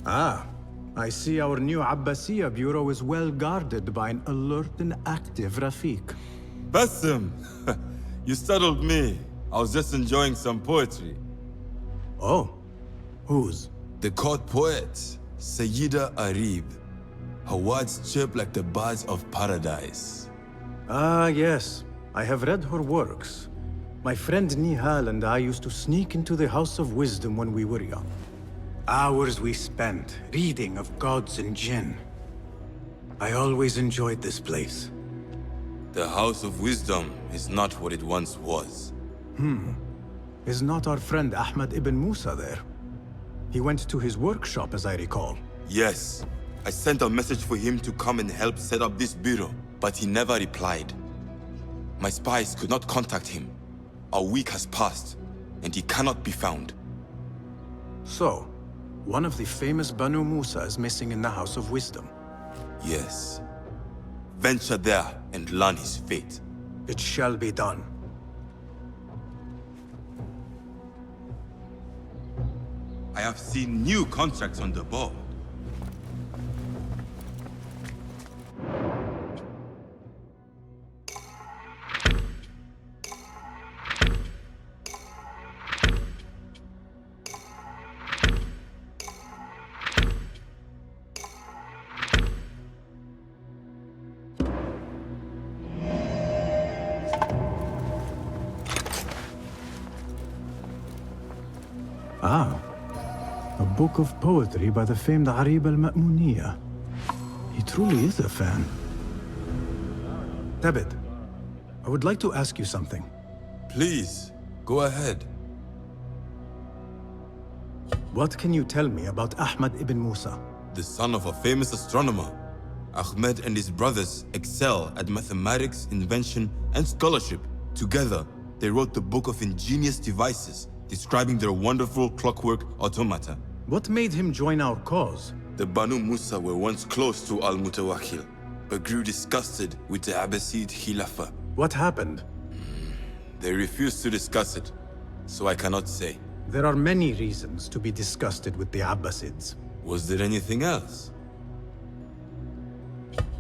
Ah, I see our new Abbasiyya bureau is well guarded by an alert and active Rafiq. Bassem! You startled me. I was just enjoying some poetry. Oh, whose? The court poet, Sayyida Arib. Her words chirp like the birds of paradise. Ah, yes. I have read her works. My friend Nihal and I used to sneak into the House of Wisdom when we were young. Hours we spent reading of gods and jinn. I always enjoyed this place. The House of Wisdom is not what it once was. Is not our friend Ahmad ibn Musa there? He went to his workshop, as I recall. Yes, I sent a message for him to come and help set up this bureau, but he never replied. My spies could not contact him. A week has passed, and he cannot be found. So, one of the famous Banu Musa is missing in the House of Wisdom. Yes. Venture there and learn his fate. It shall be done. I have seen new contracts on the board. Ah, a book of poetry by the famed Arib al-Ma'muniyya. He truly is a fan. Tabit, I would like to ask you something. Please, go ahead. What can you tell me about Ahmad ibn Musa? The son of a famous astronomer, Ahmed and his brothers excel at mathematics, invention, and scholarship. Together, they wrote the Book of Ingenious Devices, describing their wonderful clockwork automata. What made him join our cause? The Banu Musa were once close to Al-Mutawakkil, but grew disgusted with the Abbasid Khilafah. What happened? They refused to discuss it, so I cannot say. There are many reasons to be disgusted with the Abbasids. Was there anything else?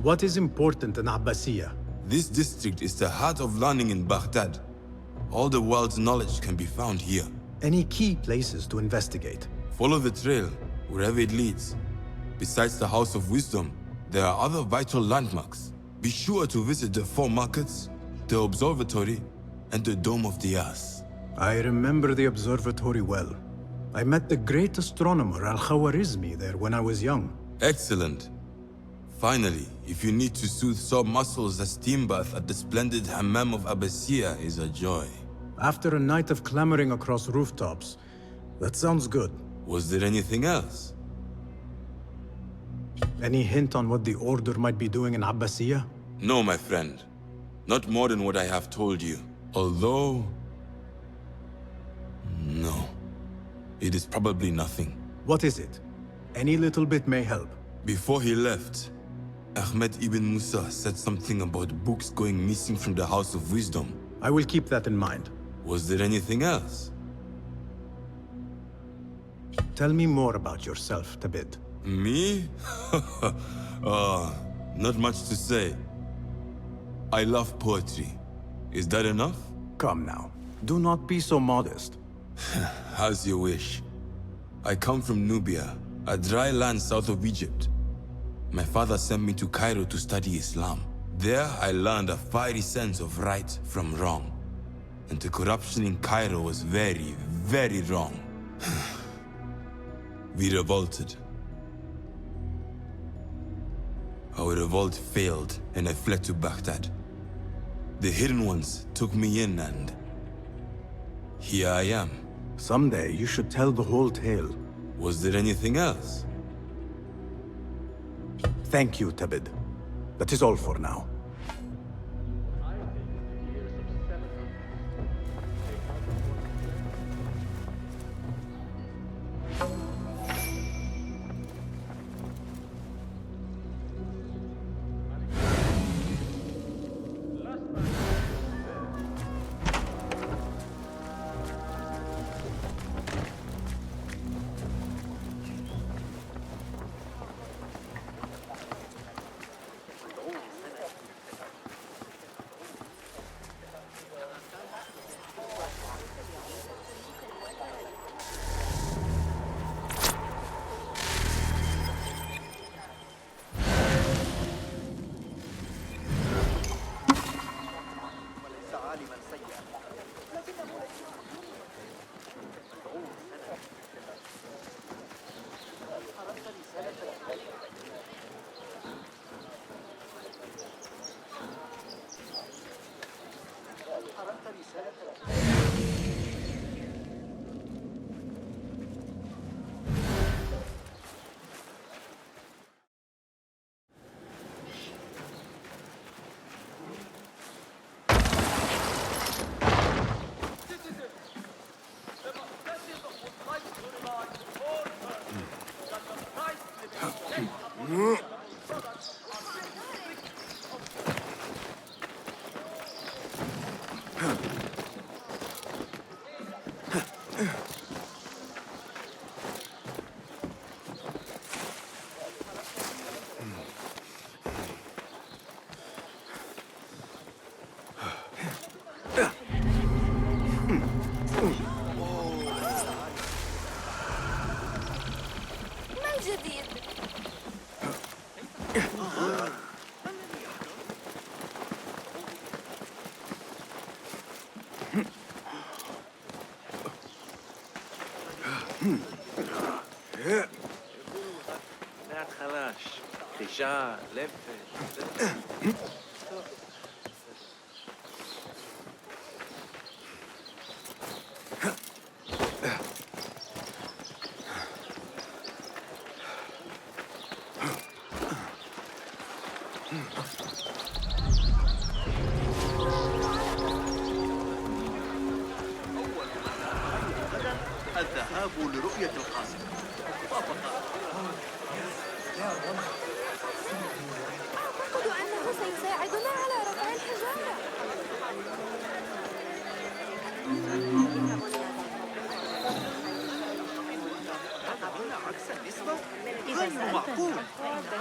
What is important in Abbasiyya? This district is the heart of learning in Baghdad. All the world's knowledge can be found here. Any key places to investigate? Follow the trail, wherever it leads. Besides the House of Wisdom, there are other vital landmarks. Be sure to visit the 4 markets, the observatory, and the Dome of the Yas. I remember the observatory well. I met the great astronomer Al-Khawarizmi there when I was young. Excellent. Finally, if you need to soothe sore muscles, a steam bath at the splendid Hammam of Abbasiyya is a joy. After a night of clambering across rooftops, that sounds good. Was there anything else? Any hint on what the Order might be doing in Abbasiyya? No, my friend. Not more than what I have told you. Although... no. It is probably nothing. What is it? Any little bit may help. Before he left, Ahmed ibn Musa said something about books going missing from the House of Wisdom. I will keep that in mind. Was there anything else? Tell me more about yourself, Tabit. Me? Not much to say. I love poetry. Is that enough? Come now. Do not be so modest. As you wish. I come from Nubia, a dry land south of Egypt. My father sent me to Cairo to study Islam. There I learned a fiery sense of right from wrong. And the corruption in Cairo was very, very wrong. We revolted. Our revolt failed and I fled to Baghdad. The Hidden Ones took me in and... here I am. Someday you should tell the whole tale. Was there anything else? Thank you, Tabid. That is all for now. ما الجديد؟ لا خلاص رجال لف الذهاب لرؤية القاصر. أعتقد أنه سيساعدنا على رفع الحجارة. هنا عكس النسبة غير معقول.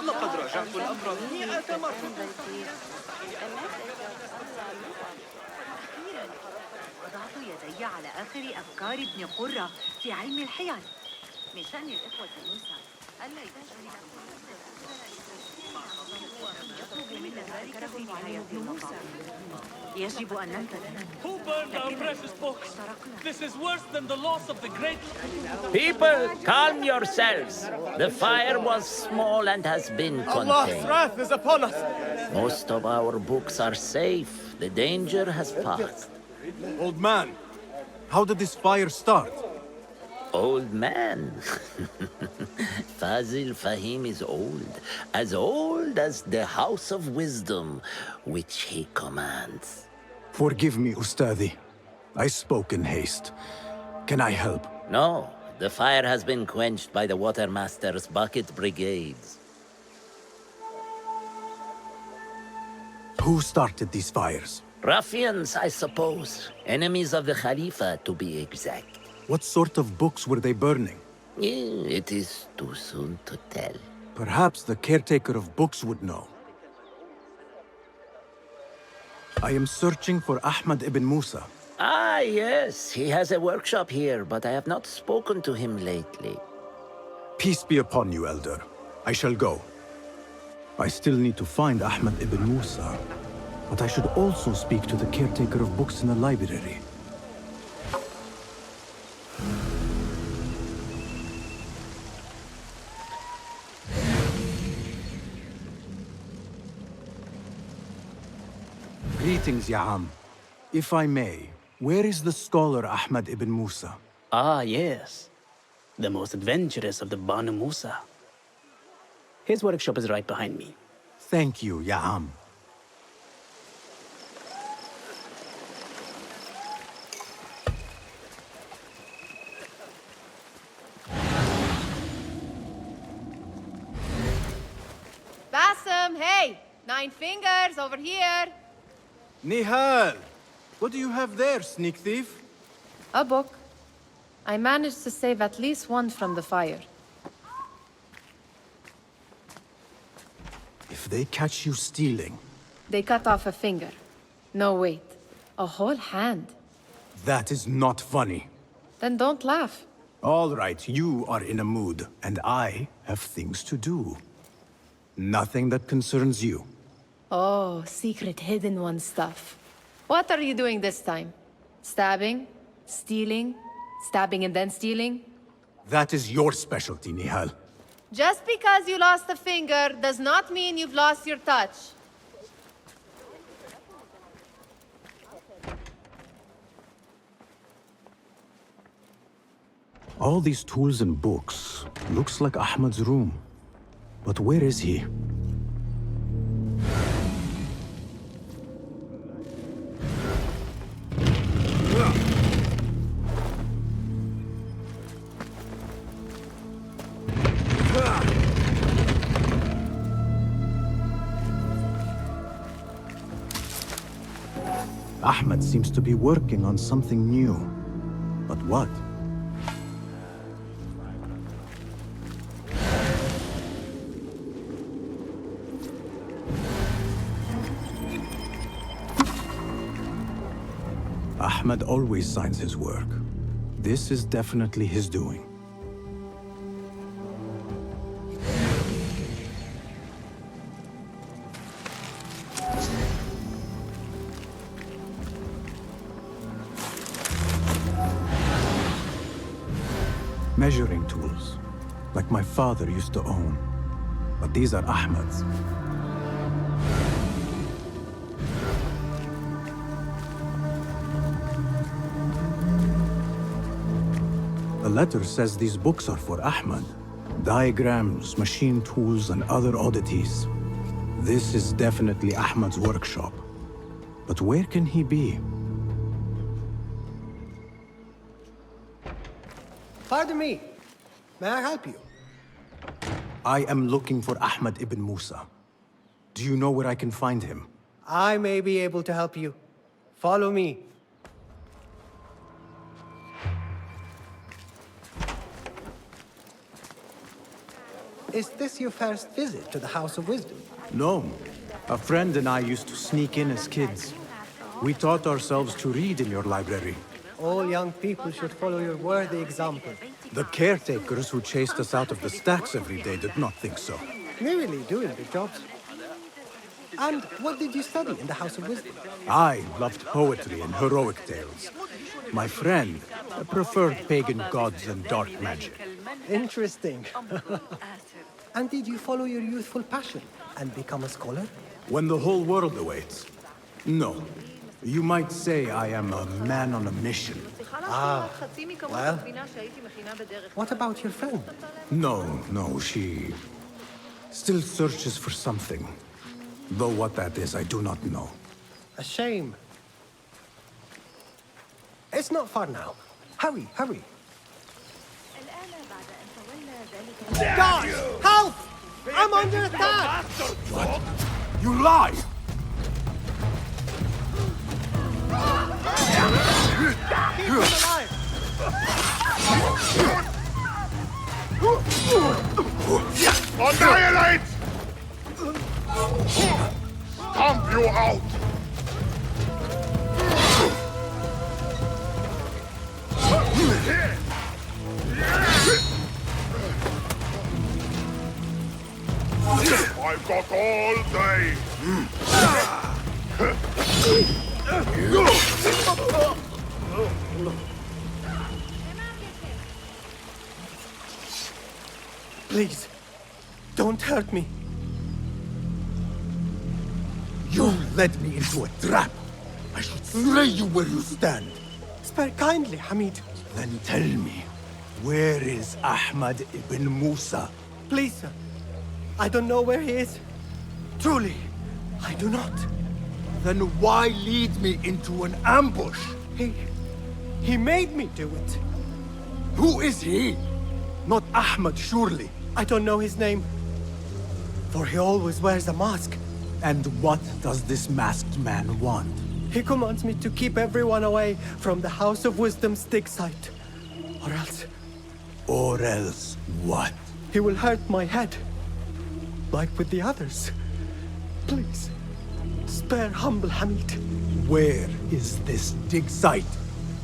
لقد راجعت الأمر 100 مرة. وضعت يدي على آخر أفكار ابن قرة في علم الحيل. من شأن الإخوة موسى ألا يتجري يطلب منا ذلك في نهاية المطاف. يجب أن ننتبه. Who burned our precious books? This is worse than the loss of the great... People, calm yourselves. The fire was small and has been contained. wrath is upon us. Most of our books are safe. The danger has passed. Old man, how did this fire start? Old man. Fazil Fahim is old as the House of Wisdom, which he commands. Forgive me, Ustadi. I spoke in haste. Can I help? No, the fire has been quenched by the Watermaster's bucket brigades. Who started these fires? Ruffians, I suppose. Enemies of the Khalifa, to be exact. What sort of books were they burning? It is too soon to tell. Perhaps the caretaker of books would know. I am searching for Ahmad ibn Musa. Ah, yes. He has a workshop here, but I have not spoken to him lately. Peace be upon you, Elder. I shall go. I still need to find Ahmad ibn Musa, but I should also speak to the caretaker of books in the library. Greetings, Ya'am. If I may, where is the scholar Ahmad ibn Musa? Ah, yes. The most adventurous of the Banu Musa. His workshop is right behind me. Thank you, Ya'am. Bassem, hey! 9 fingers over here. Nihal! What do you have there, sneak thief? A book. I managed to save at least one from the fire. If they catch you stealing, They cut off a finger. No, wait. A whole hand. that is not funny. Then don't laugh. All right, you are in a mood, and I have things to do. Nothing that concerns you. Oh, secret hidden one stuff. What are you doing this time? Stabbing? Stealing? Stabbing and then stealing? That is your specialty, Nihal. Just because you lost a finger does not mean you've lost your touch. All these tools and books looks like Ahmad's room. But where is he? Ahmed seems to be working on something new. But what? Ahmed always signs his work. This is definitely his doing. Measuring tools, like my father used to own. But these are Ahmed's. The letter says these books are for Ahmed. Diagrams, machine tools, and other oddities. This is definitely Ahmed's workshop. But where can he be? Pardon me. May I help you? I am looking for Ahmed ibn Musa. Do you know where I can find him? I may be able to help you. Follow me. Is this your first visit to the House of Wisdom? No. A friend and I used to sneak in as kids. We taught ourselves to read in your library. All young people should follow your worthy example. The caretakers who chased us out of the stacks every day did not think so. Merely doing their jobs. And what did you study in the House of Wisdom? I loved poetry and heroic tales. My friend preferred pagan gods and dark magic. Interesting. And did you follow your youthful passion and become a scholar? When the whole world awaits. No. You might say I am a man on a mission. Ah, well. What about your friend? No, she still searches for something. Though what that is, I do not know. A shame. It's not far now. Hurry, hurry. Guys, help! I'm under attack! What? You lie! Keep him alive! Annihilate! Stomp you out! I've got all day! Please, don't hurt me. You led me into a trap. I should slay you where you stand. Spare kindly, Hamid. Then tell me, where is Ahmed ibn Musa? Please, sir. I don't know where he is. Truly, I do not. Then why lead me into an ambush? He made me do it. Who is he? Not Ahmed, surely. I don't know his name. For he always wears a mask. And what does this masked man want? He commands me to keep everyone away from the House of Wisdom's dig site. Or else... Or else what? He will hurt my head. Like with the others. Please, spare humble Hamid. Where is this dig site?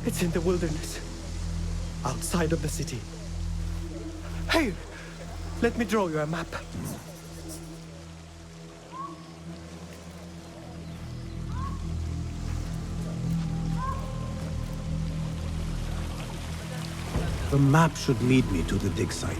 It's in the wilderness. Outside of the city. Hey, let me draw you a map. The map should lead me to the dig site.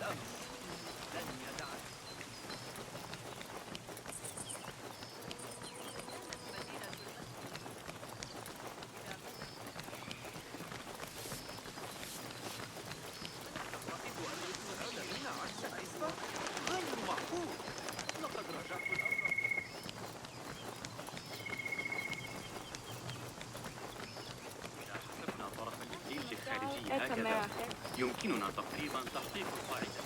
بالأمس لن يدع تعتقد أن يصنعون منا عكس النسبة؟ غير معقول. لقد راجعت الأمر. إذا حسبنا طرف الإكليل الخارجي هكذا يمكننا تقريبا تحقيق القاعدة.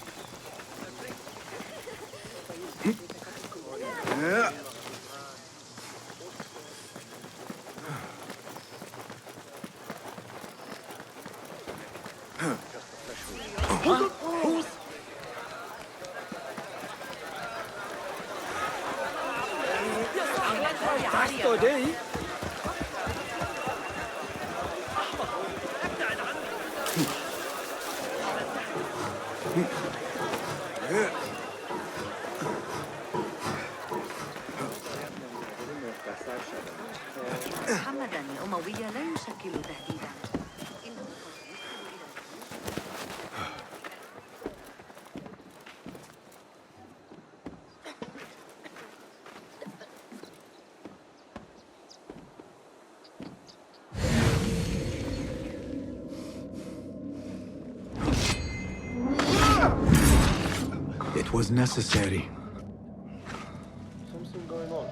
محمدا الأموي لا يشكل تهديدا. It was necessary. Something going on.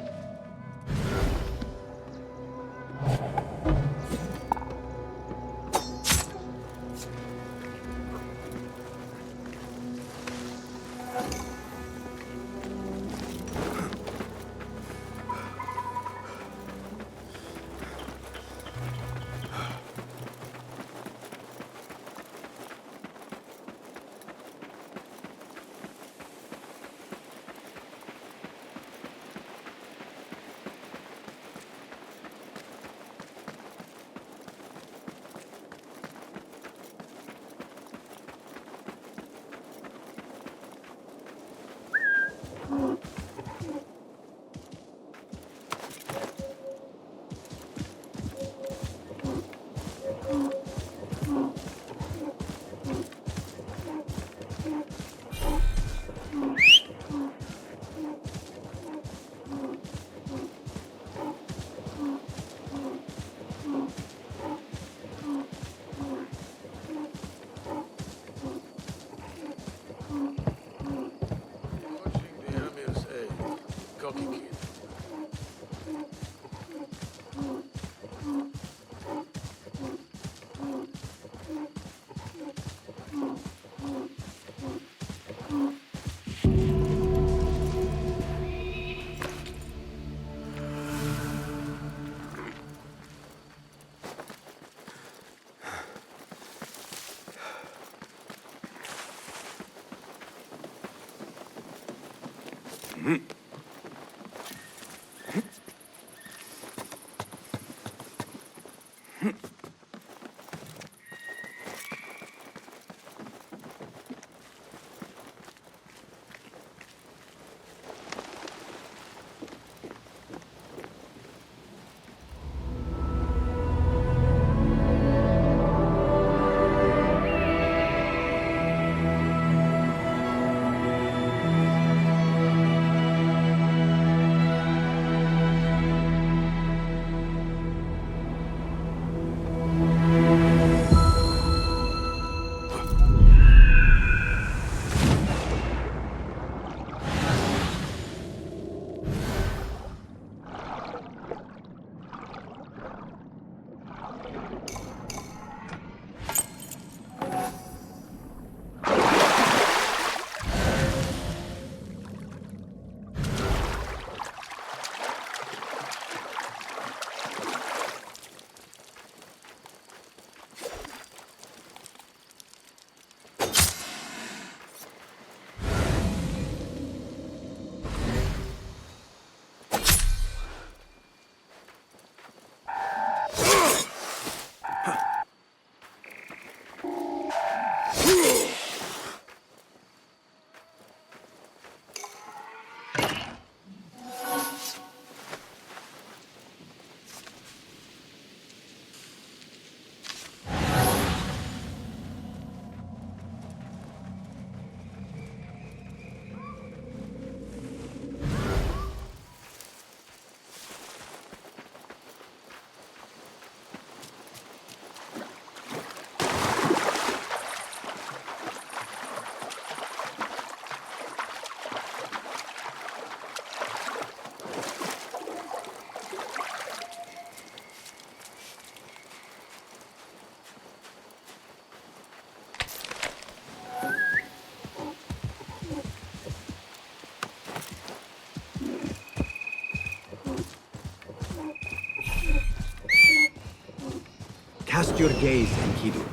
Cast your gaze, Enkidu.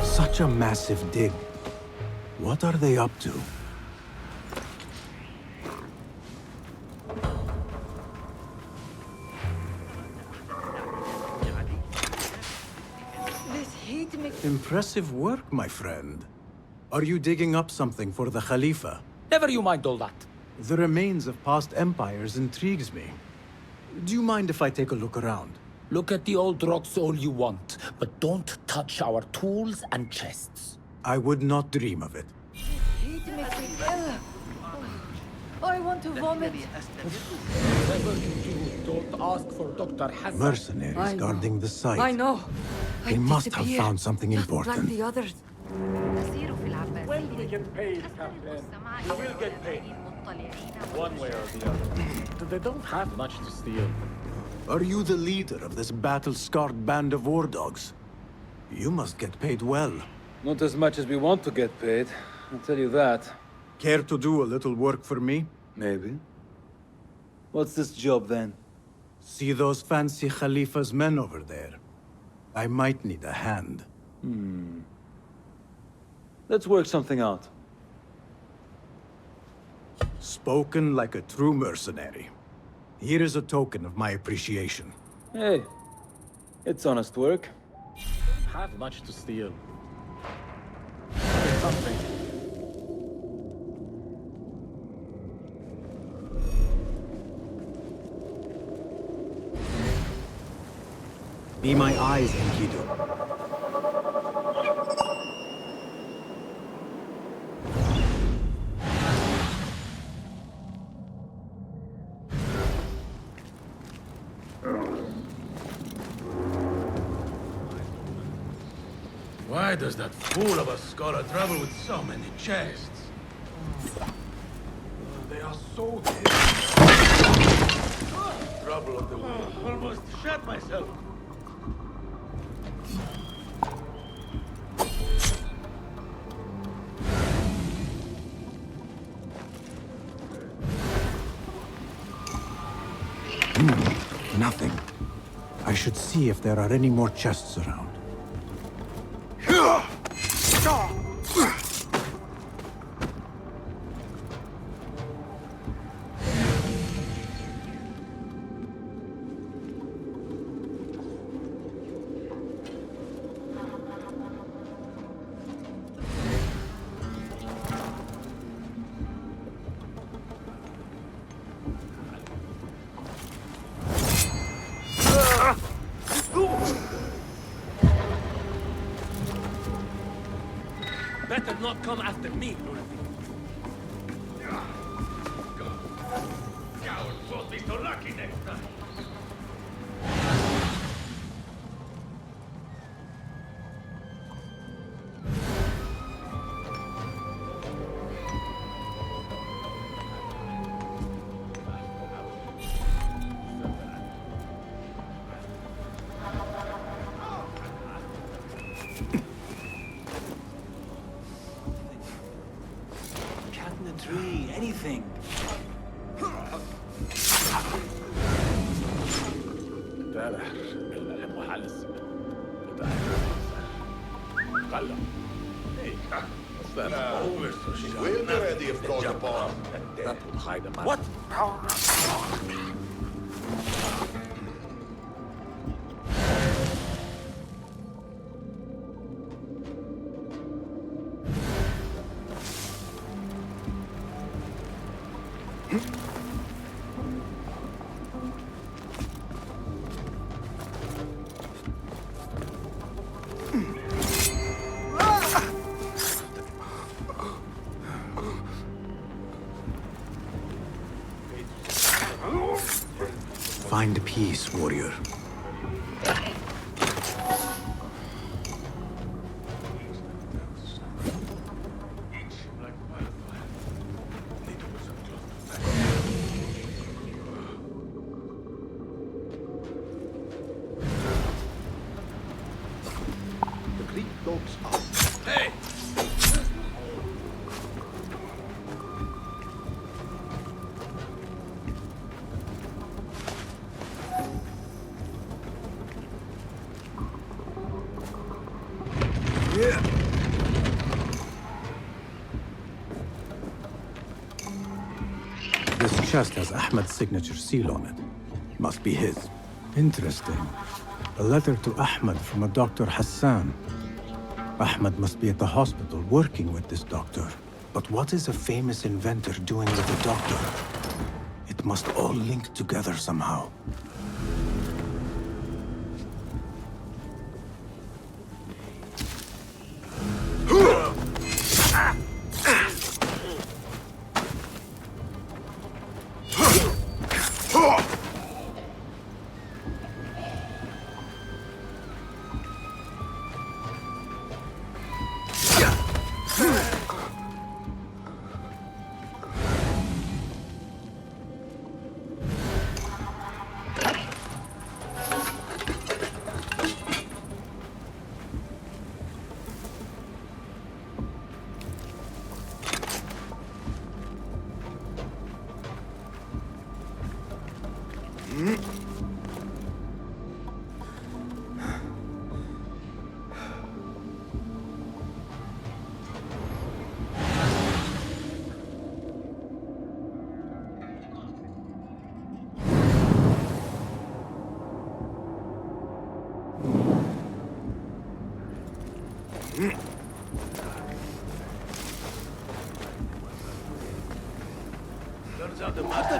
Such a massive dig. What are they up to? This heat makes... Impressive work, my friend. Are you digging up something for the Khalifa? Never you mind all that. The remains of past empires intrigues me. Do you mind if I take a look around? Look at the old rocks all you want, but don't touch our tools and chests. I would not dream of it. Heat makes me ill. Oh, I want to vomit. Whatever you do, don't ask for Dr. Hassan. Mercenaries guarding the site. I know. They must have found something Like important. the others. When we get paid, Captain, we will get paid. One way or the other. They don't have much to steal. Are you the leader of this battle-scarred band of war dogs? You must get paid well. Not as much as we want to get paid, I'll tell you that. Care to do a little work for me? Maybe. What's this job then? See those fancy Khalifa's men over there? I might need a hand. Let's work something out. Spoken like a true mercenary. Here is a token of my appreciation. Hey, it's honest work. Have much to steal. Get something. Be my eyes, Enkidu. Why does that fool of a scholar travel with so many chests? They are so heavy. Trouble of the world. Almost shot myself. Nothing. I should see if there are any more chests around. Better not come after me, Lord. Cowards won't be so lucky next time. Cat in the tree, anything. We'll be ready if called upon. That would hide a man. What? Find peace, warrior. This chest has Ahmed's signature seal on it. Must be his. Interesting. A letter to Ahmed from a Dr. Hassan. Ahmed must be at the hospital working with this doctor. But what is a famous inventor doing with a doctor? It must all link together somehow. Turns out the master.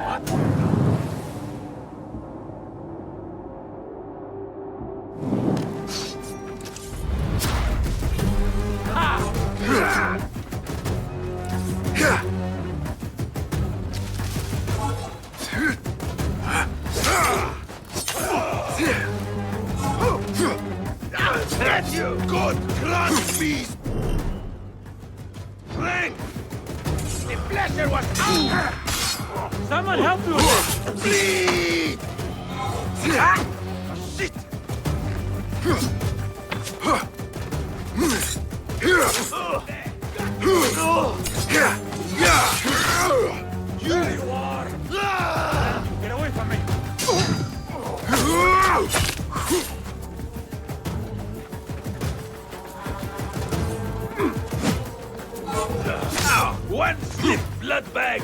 That's you! Good crunch beast! Strength! The pleasure was out! Someone help me with this! Bleed! Ah, shit! Here you are! Get away from me! One slip, blood bag!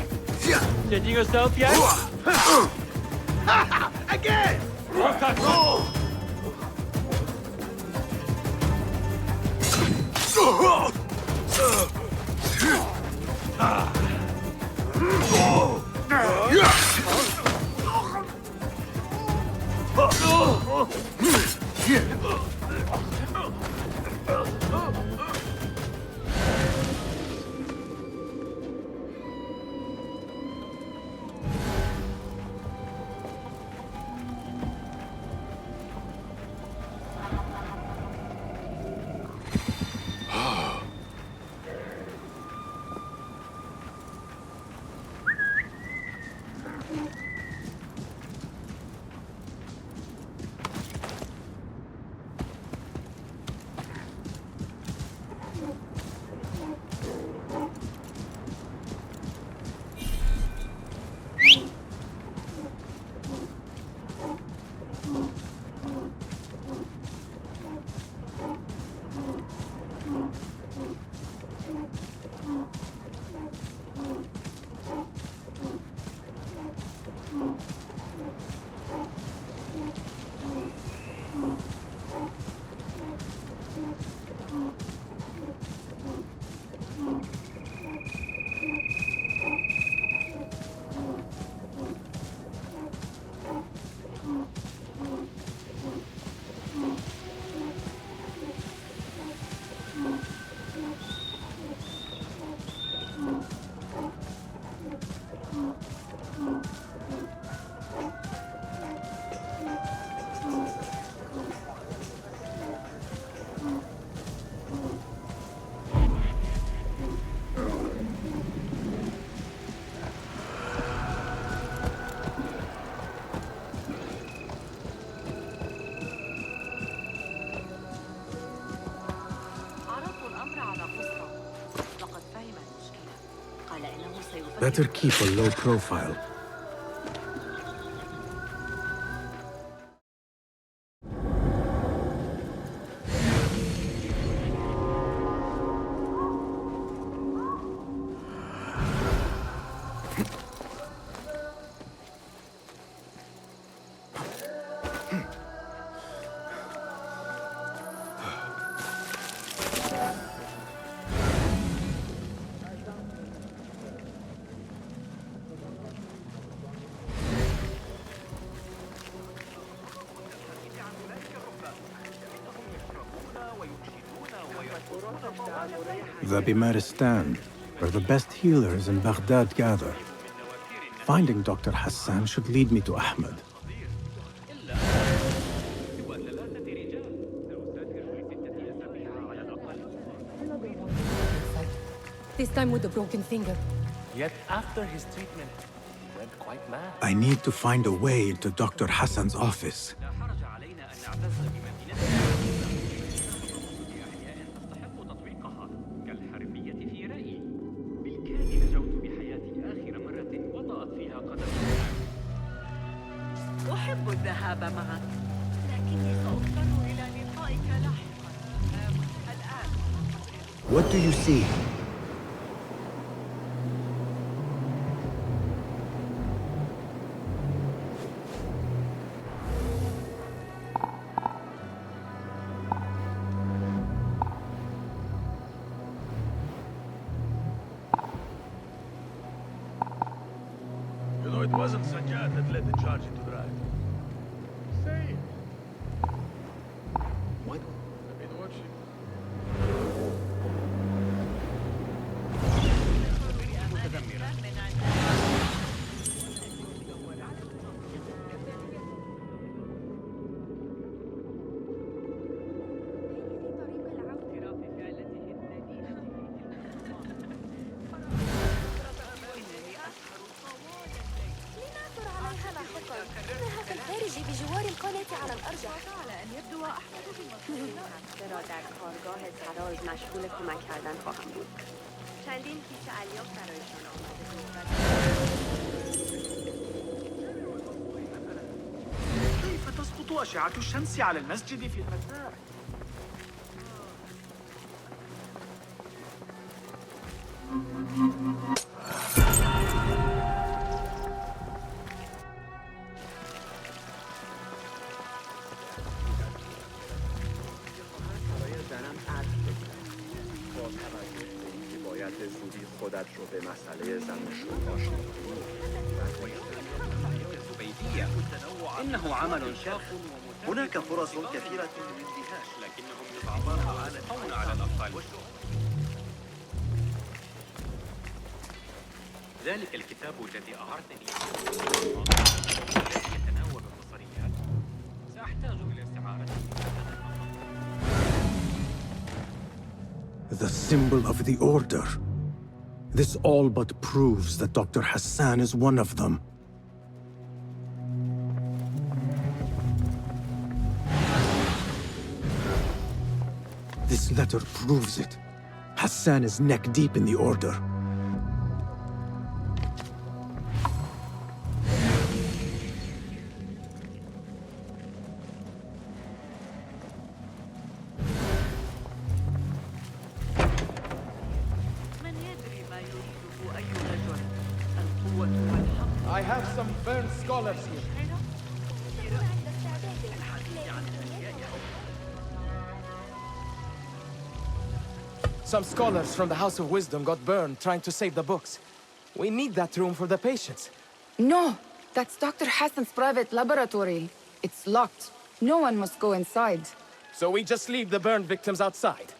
Changing yourself yet? Again! Better keep a low profile. The Bimaristan, where the best healers in Baghdad gather. Finding Dr. Hassan should lead me to Ahmed. This time with a broken finger. Yet after his treatment, he went quite mad. I need to find a way into Dr. Hassan's office. أحب الذهاب معك، لكني سأضطر إلى لقائك لاحقا. الآن. What do you see? You know, it wasn't Sajjad that led the charge into the right. Say it. What? I've been watching. لنعثر عليها لاحقا. إنها في الخارج بجوار القناة على الأرجح. على أن يبدو أحمد بالمصريات. را در کارگاه سراج مشغول کمک کردن خواهم بود. چندین کیسه الیاف برایشان آمده كيف تسقط أشعة الشمس على المسجد في المساء؟ خودت رو به مسئله زناشویی آشنا إنه عمل شاق. هناك فرص كثيرة للاندهاش، لكنهم يتعاطون على الأطفال. ذلك الكتاب الذي أعرتني يتناول البصريات. سأحتاج إلى استعارته. The symbol of the Order. This all but proves that Dr. Hassan is one of them. This letter proves it. Hassan is neck deep in the Order. I have some burned scholars here. Some scholars from the House of Wisdom got burned trying to save the books. We need that room for the patients. No, that's Dr. Hassan's private laboratory. It's locked. No one must go inside. So we just leave the burned victims outside.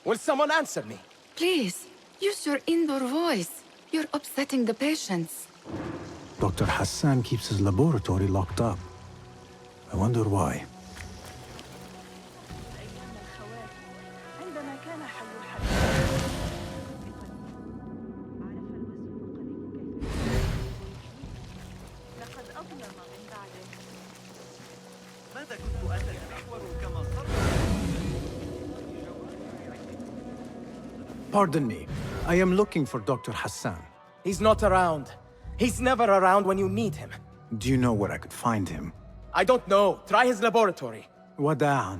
Will someone answer me? Please, use your indoor voice. You're upsetting the patients. Dr. Hassan keeps his laboratory locked up. I wonder why. Pardon me. I am looking for Dr. Hassan. He's not around. He's never around when you need him. Do you know where I could find him? I don't know. Try his laboratory. وداعاً.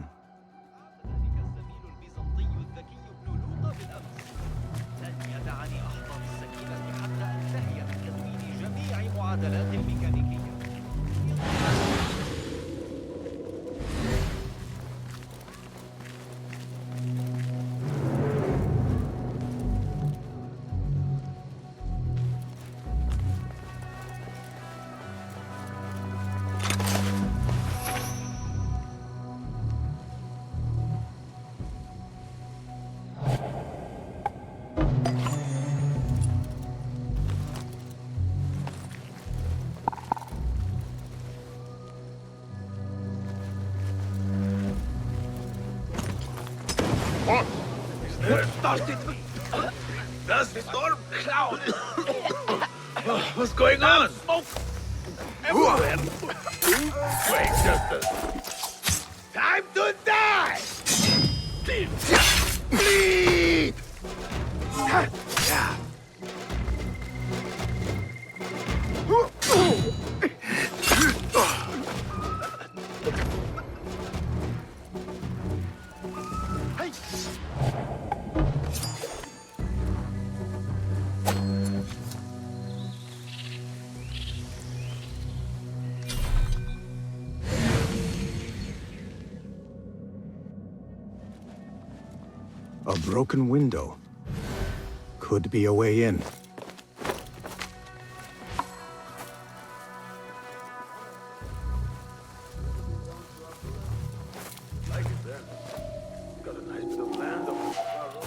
started me. Dust storm cloud. What's going on? Smoke everywhere. Wait just a... Time to die! Bleed! A broken window. Could be a way in. Like it there. Got a nice bit of land over the far road.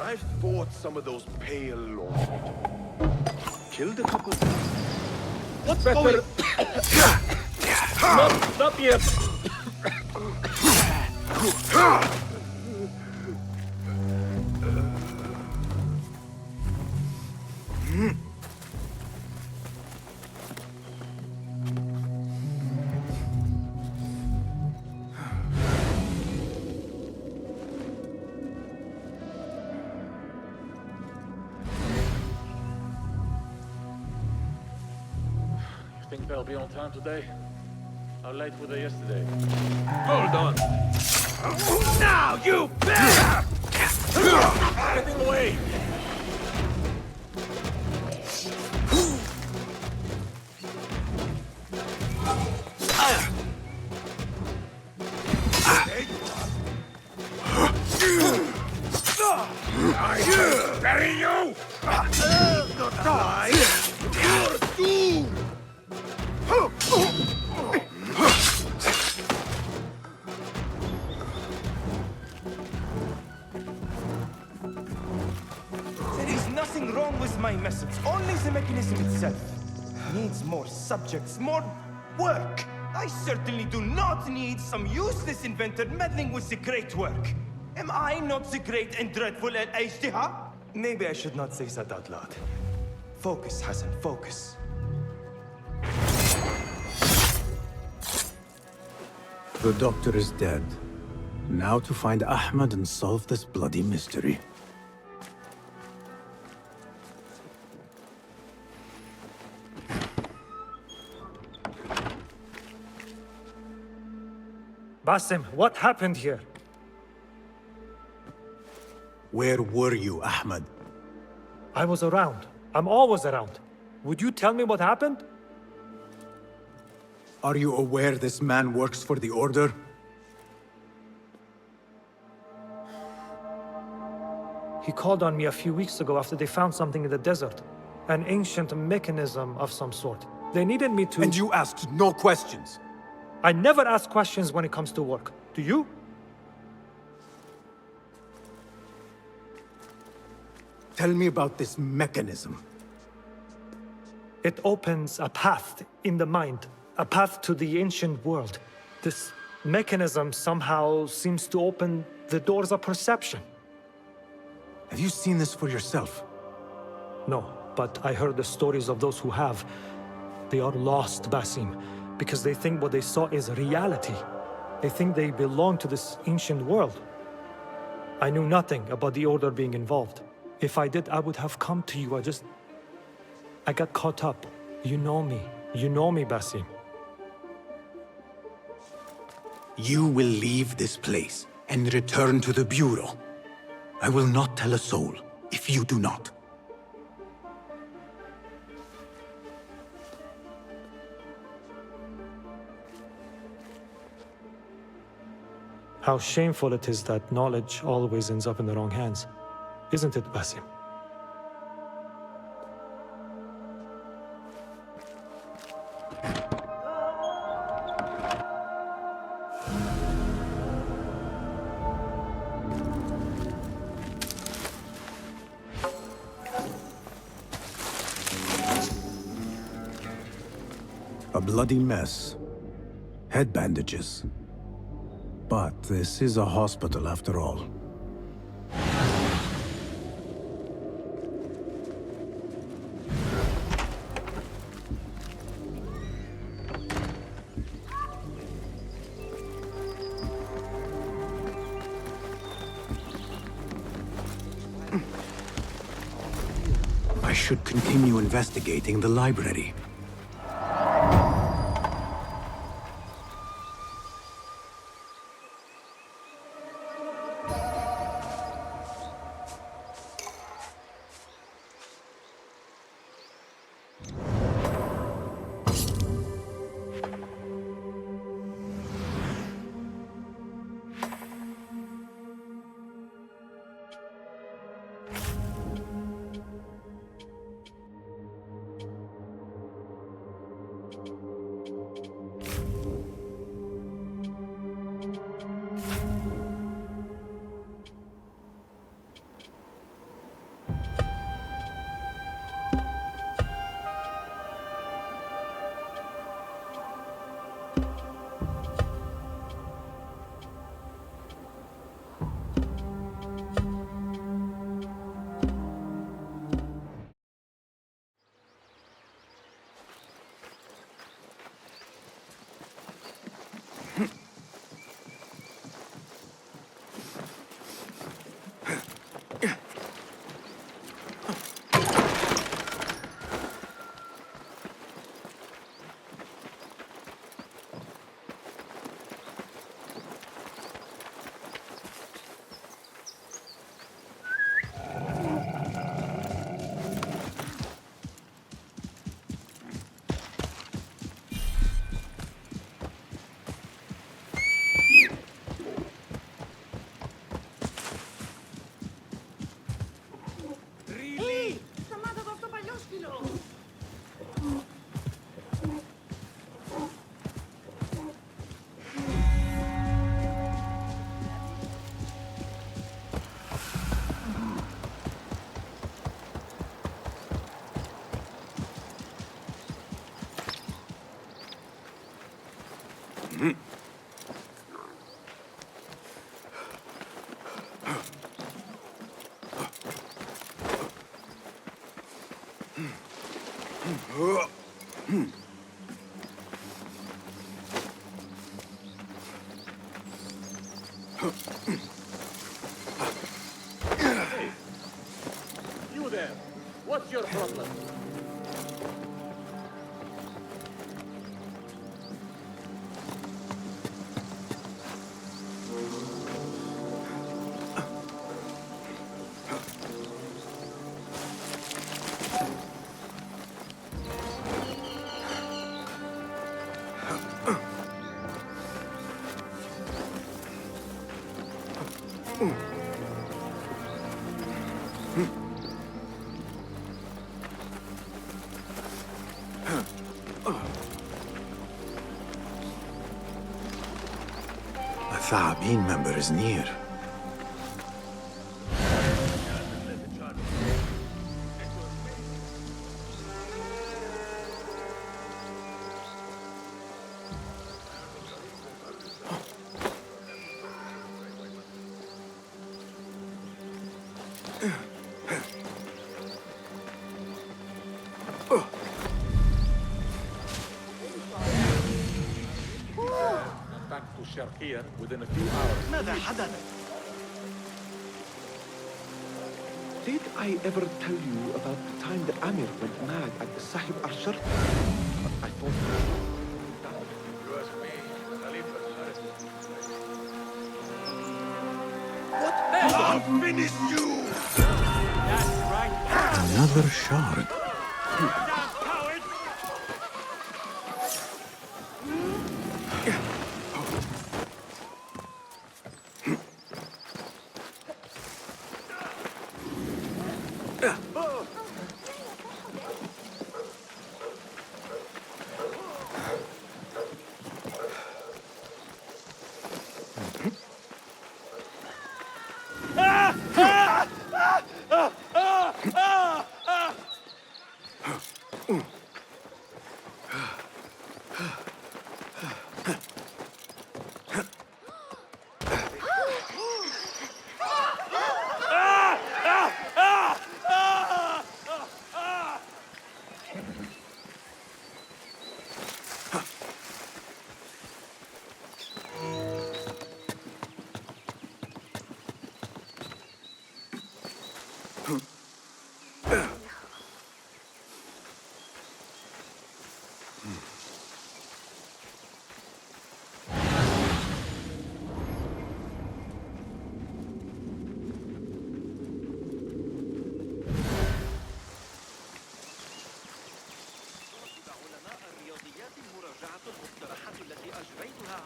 I've fought some of those pale lords. Killed a couple. What's going? Stop here. Think they'll be on time today? How late were they yesterday? Hold on. Now, you better! Getting away! I bury you! Die! You're doomed! There is nothing wrong with my message, only the mechanism itself. Needs more subjects, more work. I certainly do not need some useless inventor meddling with the great work. Am I not the great and dreadful Al-Ajtiha? Maybe I should not say that out loud. Focus, Hassan, focus. The doctor is dead. Now to find Ahmed and solve this bloody mystery. Basim, what happened here? Where were you, Ahmed? I was around. I'm always around. Would you tell me what happened? Are you aware this man works for the Order? He called on me a few weeks ago after they found something in the desert. An ancient mechanism of some sort. They needed me to... And you asked no questions? I never ask questions when it comes to work. Do you? Tell me about this mechanism. It opens a path in the mind. A path to the ancient world. This mechanism somehow seems to open the doors of perception. Have you seen this for yourself? No, but I heard the stories of those who have. They are lost, Basim, because they think what they saw is reality. They think they belong to this ancient world. I knew nothing about the Order being involved. If I did, I would have come to you. I got caught up. You know me. You know me, Basim. You will leave this place and return to the Bureau. I will not tell a soul if you do not. How shameful it is that knowledge always ends up in the wrong hands. Isn't it, Basim? A bloody mess. Head bandages. But this is a hospital after all. I should continue investigating the library. Hey, you there. What's your problem? A Tha'abin member is near. Here within a few hours. ماذا حدث؟ Did I ever tell you about the time that Amir went mad at the Sahib Arshar? I thought... What? I'll finish you! That's right. Another shard.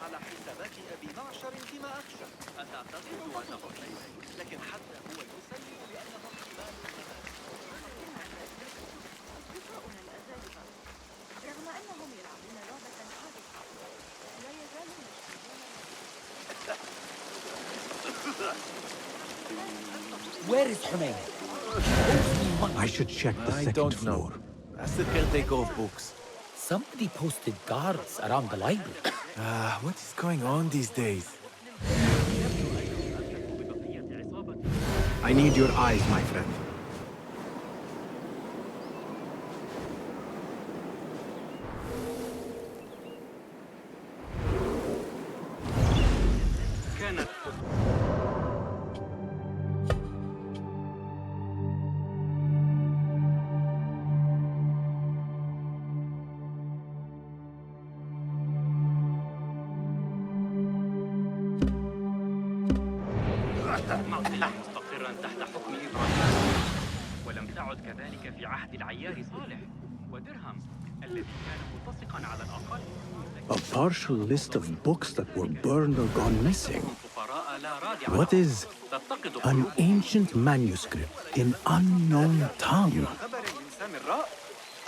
على حسابات أبي معشر فيما أخشى. أنا أعتقد أنه شيء، لكن حتى هو يسلم بأنه احتمال أصدقاؤنا الأزارقة رغم أنهم يلعبون لعبة حادقة لا يزالون Where is Hunayn? I should check the second floor. That's the caretaker of books. Somebody posted guards around the library. What is going on these days? I need your eyes, my friend. موضعا مستقرا تحت حكم إبراهيم، ولم تعد كذلك في عهد العيار صالح ودرهم الذي كان ملتصقا على الأقل. A partial list of books that were burned or gone missing. What is an ancient manuscript in unknown tongue?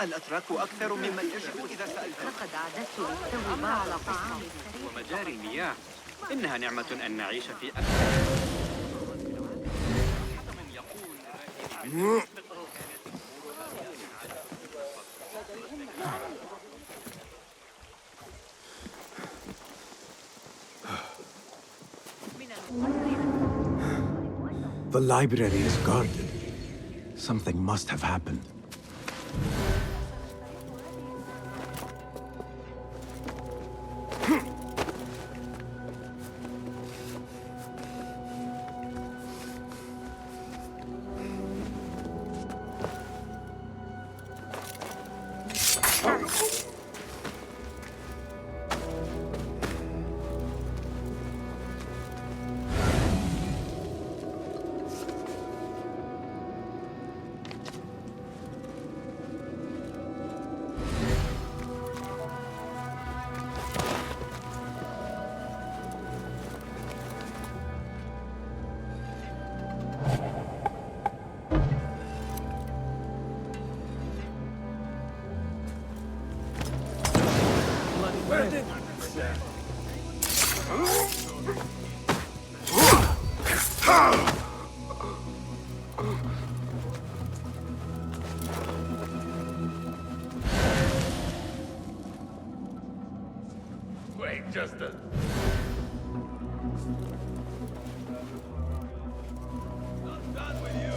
الأتراك أكثر ممن يشبه إذا سألتهم. لقد أعددت للتو بعض طعام ومجاري المياه، إنها نعمة أن نعيش في The library is guarded. Something must have happened. Wait, Justin. I'm done with you.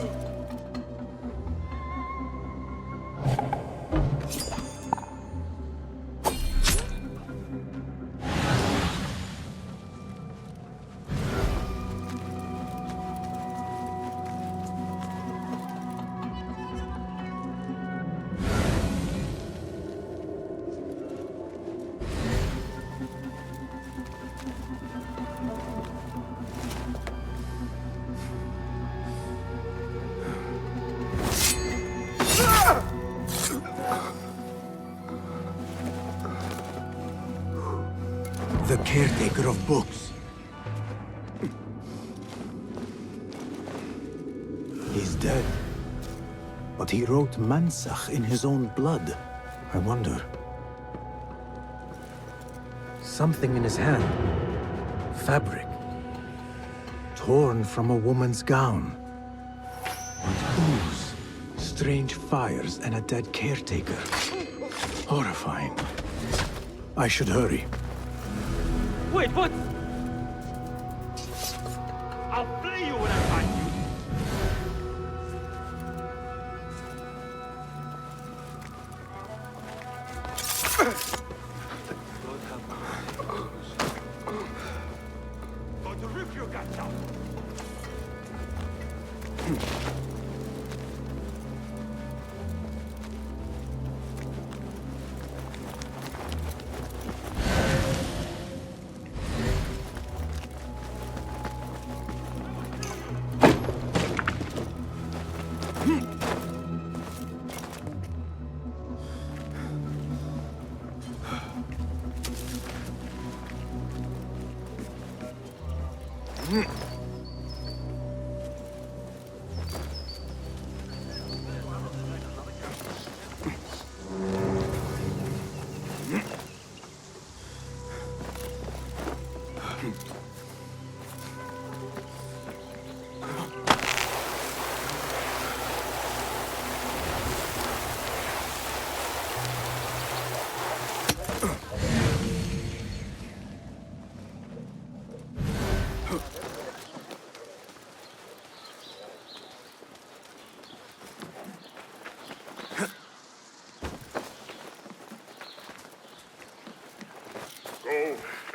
The caretaker of books. He's dead. But he wrote Mansakh in his own blood. I wonder. Something in his hand. Fabric. Torn from a woman's gown. But whose? Strange fires and a dead caretaker. Horrifying. I should hurry. Wait, what? I'll flay you when I find you. Going to rip your guts out.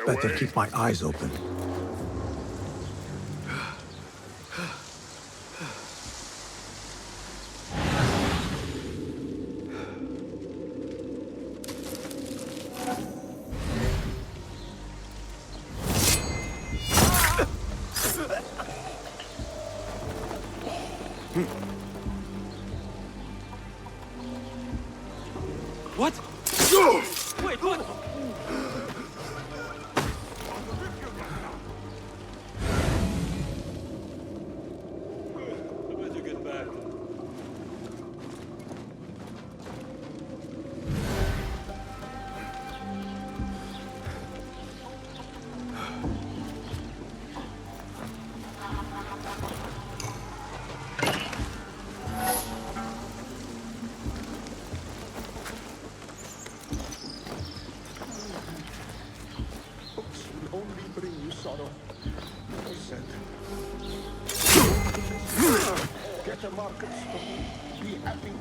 Better keep my eyes open. What? Wait, what? Only bring you sorrow. I said. Get a market store. Be happy.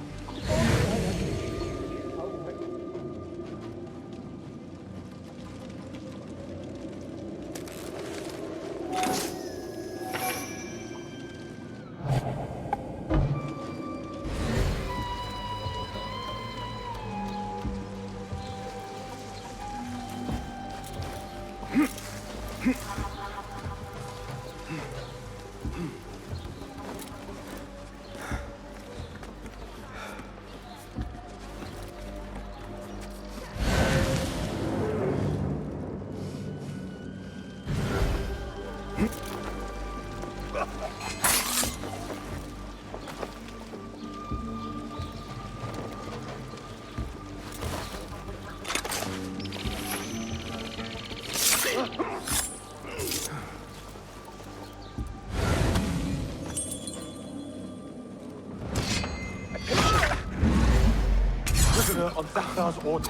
Prisoner on Zahtar's orders.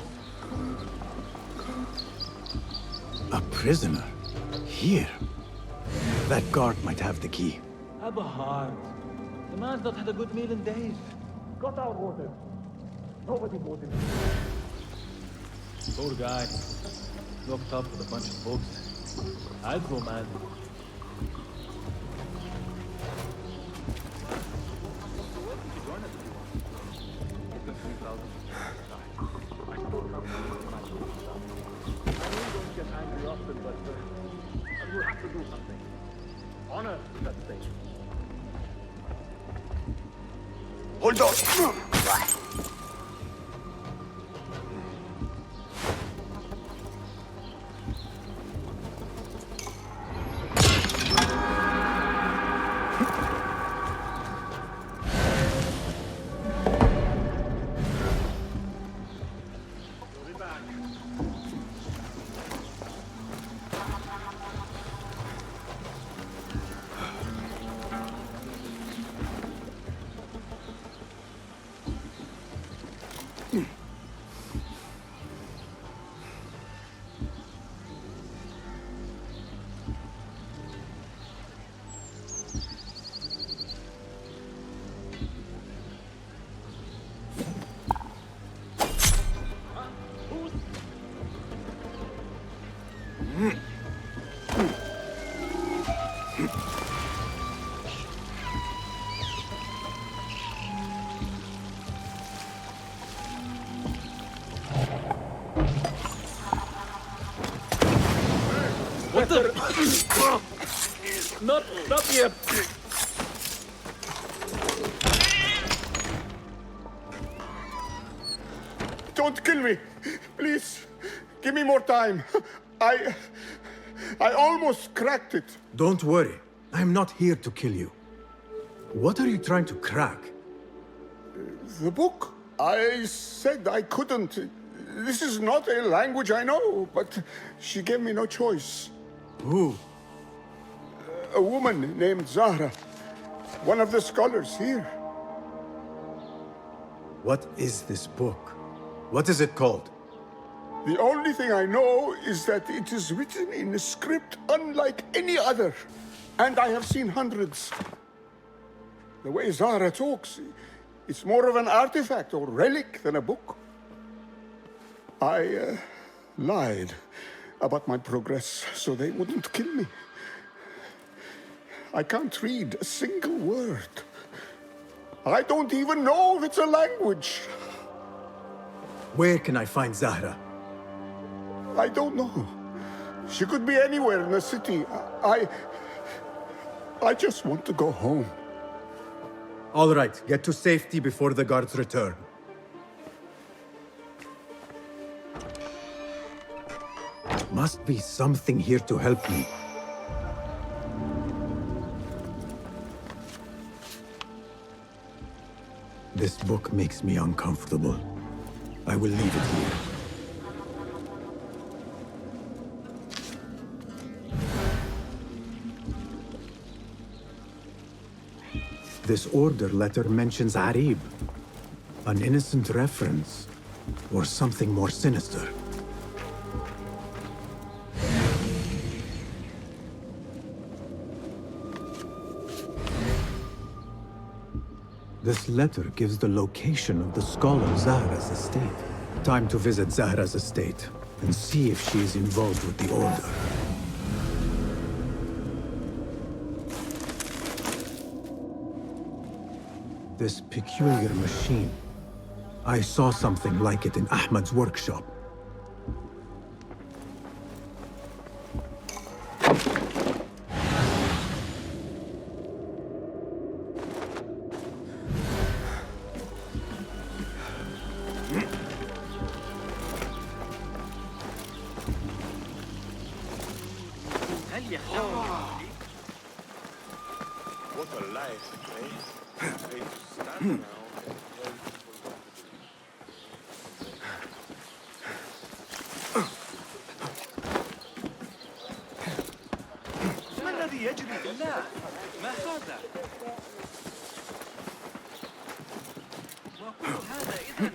A prisoner? Here? That guard might have the key. Have a heart. The man's not had a good meal in days. Got our orders. Nobody voted. Poor guy. Locked up with a bunch of books. I'd go mad. We'll have to do something. Honor that thing. Hold on! What the? Not yet. Don't kill me! Please, give me more time. I almost cracked it. Don't worry. I'm not here to kill you. What are you trying to crack? The book. I said I couldn't. This is not a language I know, but she gave me no choice. Who? A woman named Zahra. One of the scholars here. What is this book? What is it called? The only thing I know is that it is written in a script unlike any other. And I have seen hundreds. The way Zahra talks, it's more of an artifact or relic than a book. I lied about my progress so they wouldn't kill me. I can't read a single word. I don't even know if it's a language. Where can I find Zahra? I don't know. She could be anywhere in the city. I just want to go home. All right, get to safety before the guards return. Must be something here to help me. This book makes me uncomfortable. I will leave it here. This order letter mentions Arib. An innocent reference, or something more sinister. This letter gives the location of the scholar Zahra's estate. Time to visit Zahra's estate and see if she is involved with the order. This peculiar machine. I saw something like it in Ahmad's workshop. What a life, eh? They stand around and tell people what to do. ما الذي يجري بالله؟ ما هذا؟ وكل هذا إذن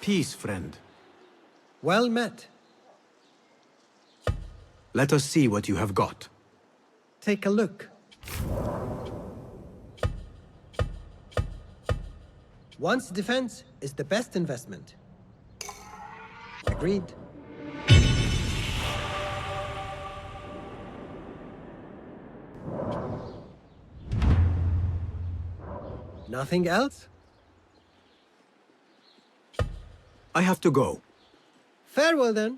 Peace, friend. Well met. Let us see what you have got. Take a look. One's defense is the best investment. Agreed. Nothing else? I have to go. Farewell then.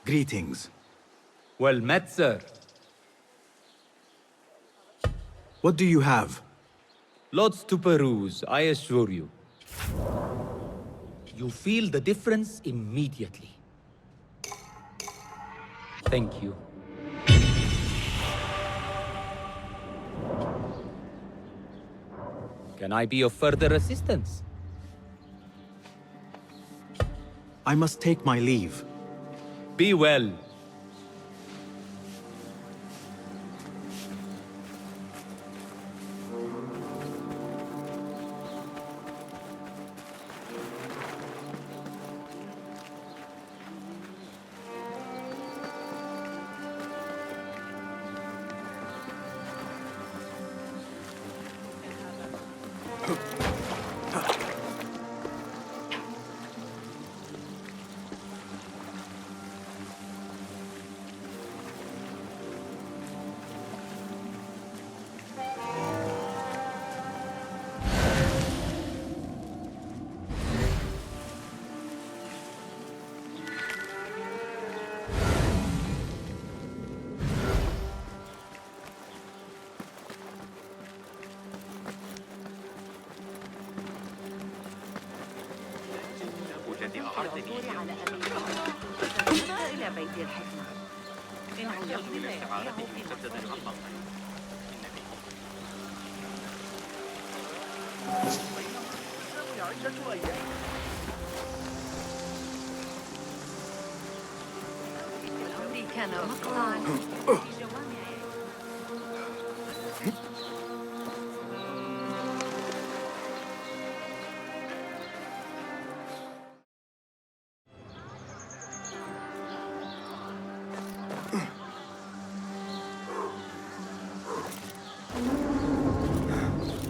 Greetings. Well met, sir. What do you have? Lots to peruse, I assure you. You feel the difference immediately. Thank you. Can I be of further assistance? I must take my leave. Be well. للعثور على أبي فسنذهب إلى بيت الحكمة. إنه يقضي يستطيع في مقصده. الأمر كان مقطعا في جوامعه.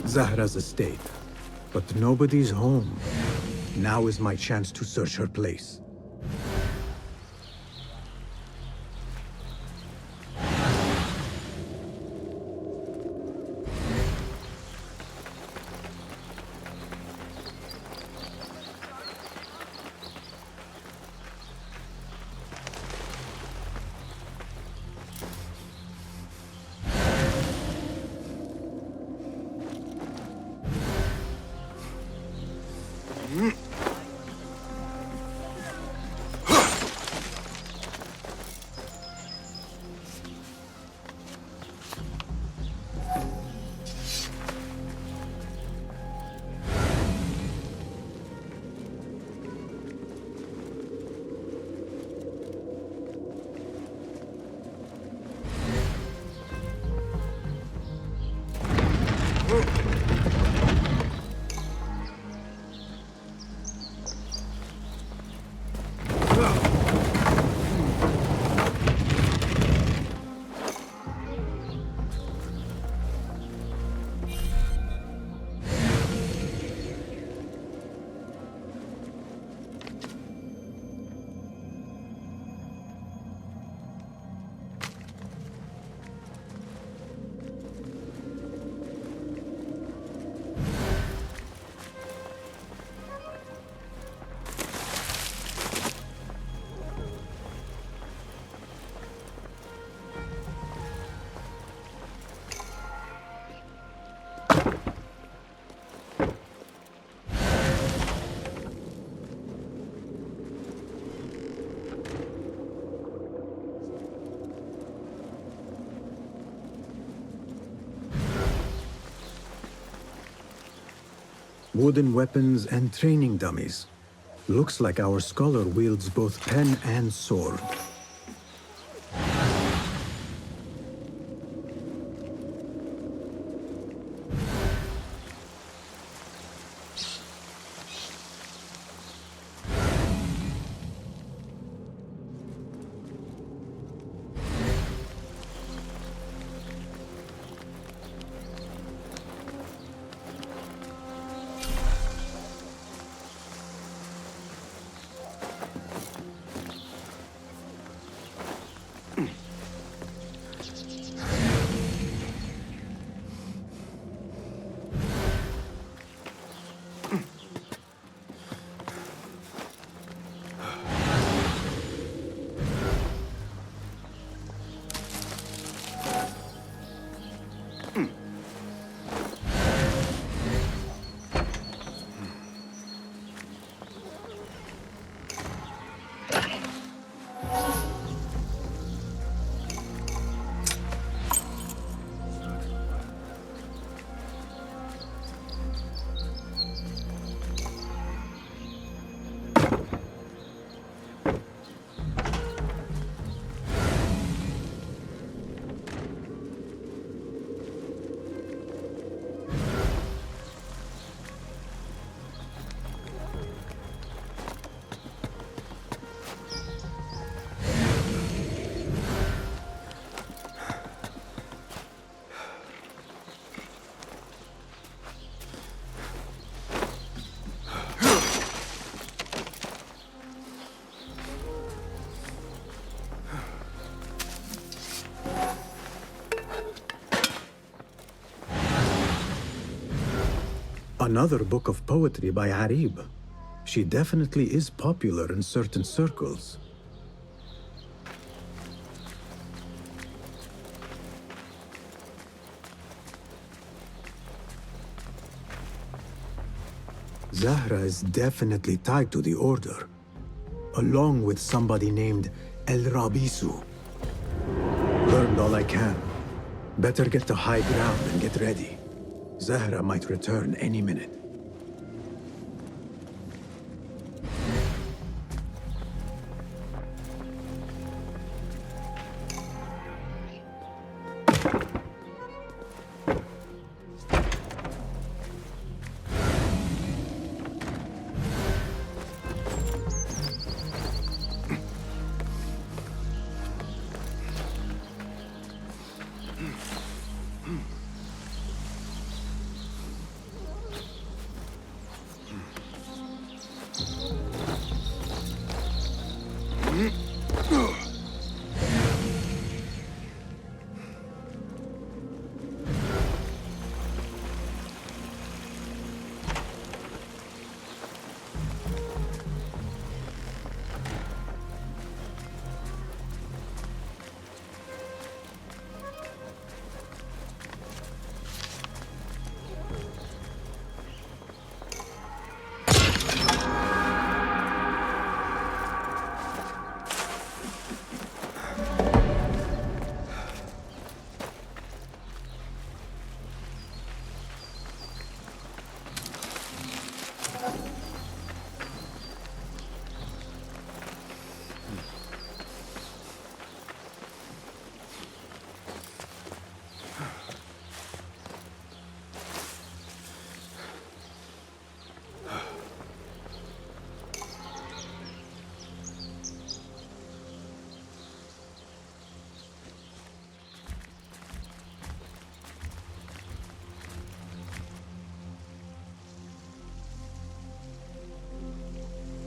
Zahra's estate. But nobody's home. Now is my chance to search her place. Wooden weapons and training dummies. Looks like our scholar wields both pen and sword. Another book of poetry by Arib. She definitely is popular in certain circles. Zahra is definitely tied to the Order. along with somebody named El Rabisu. Learned all I can. Better get to high ground and get ready. Zahra might return any minute.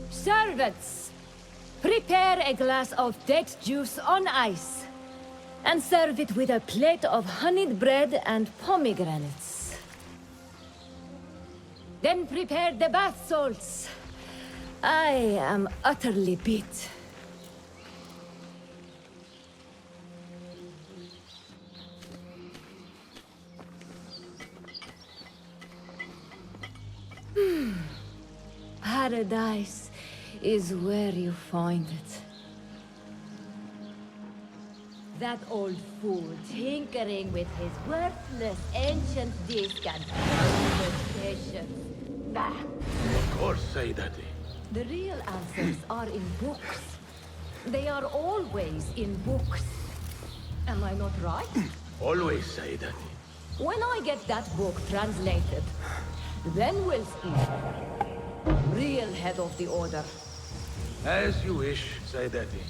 Servants, prepare a glass of date juice on ice, and serve it with a plate of honeyed bread and pomegranates. Then prepare the bath salts. I am utterly beat. Paradise is where you find it. That old fool tinkering with his worthless ancient disc and patience. Bah! Of course, Sayyidati. The real answers are in books. They are always in books. Am I not right? Always, Sayyidati. When I get that book translated, then we'll speak. Real head of the order. As you wish, Sayyidati.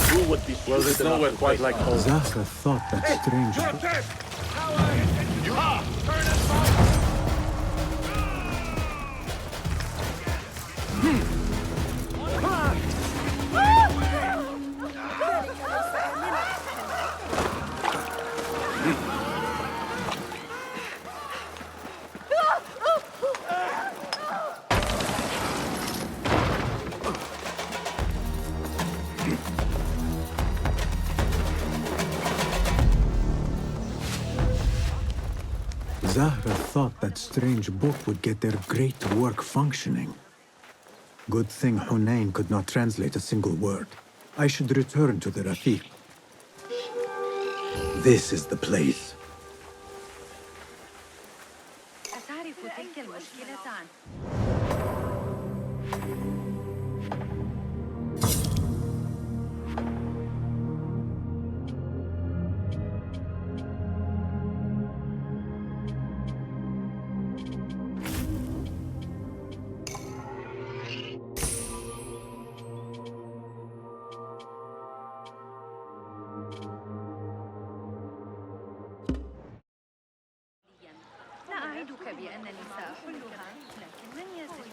Who would be well, there's nowhere quite like home. Zahra thought that strange. Zahra thought that strange book would get their great work functioning. Good thing Hunain could not translate a single word. I should return to the Rafiq. This is the place. أتعرف تلك المشكلة عن لا أعدك بأنني سأحلها، لكن من يزال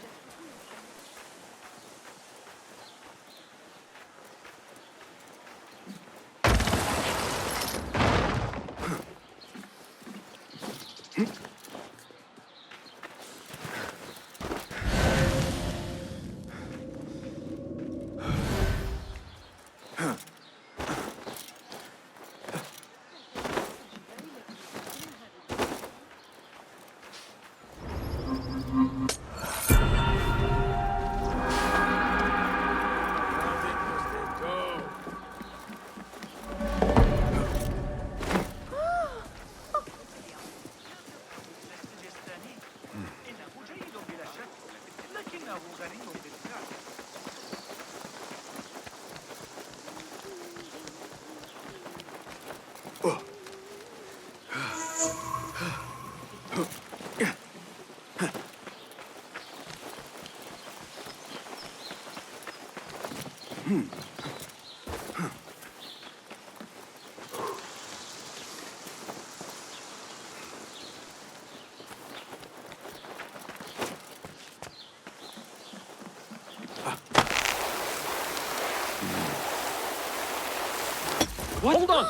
Hold on!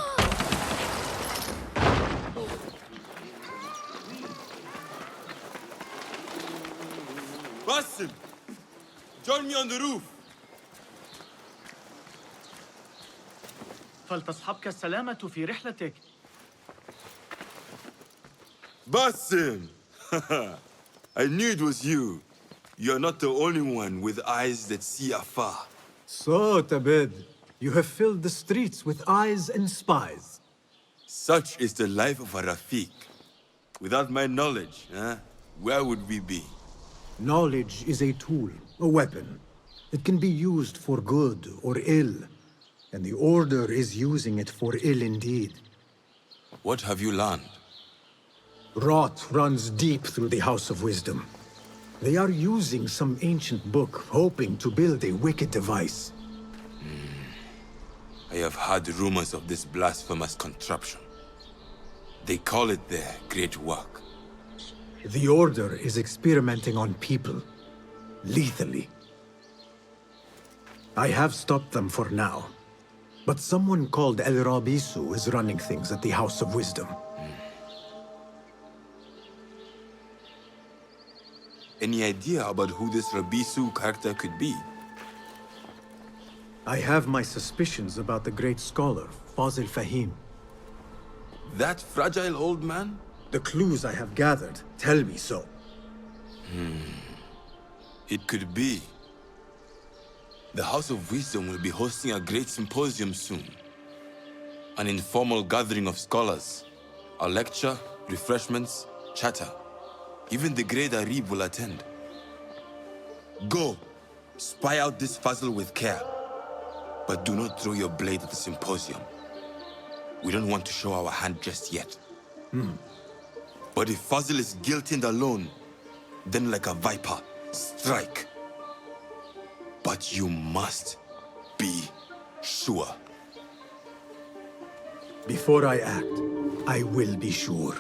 Basim! Join me on the roof! فلتصحبك السلامة في رحلتك. Basim! I knew it was you. You're not the only one with eyes that see afar. So, Tabed, you have filled the streets with eyes and spies. Such is the life of a Rafiq. Without my knowledge, where would we be? Knowledge is a tool, a weapon. It can be used for good or ill. And the Order is using it for ill indeed. What have you learned? Rot runs deep through the House of Wisdom. They are using some ancient book, hoping to build a wicked device. I have heard rumors of this blasphemous contraption. They call it their great work. The Order is experimenting on people, lethally. I have stopped them for now. But someone called El Rabisu is running things at the House of Wisdom. Any idea about who this Rabisu character could be? I have my suspicions about the great scholar, Fazil Fahim. That fragile old man? The clues I have gathered tell me so. It could be. The House of Wisdom will be hosting a Great Symposium soon. An informal gathering of scholars. A lecture, refreshments, chatter. Even the Great Arib will attend. Go, spy out this Fazil with care. But do not throw your blade at the symposium. We don't want to show our hand just yet. But if Fazil is guilty and alone, then like a viper, strike. But you must be sure. Before I act, I will be sure.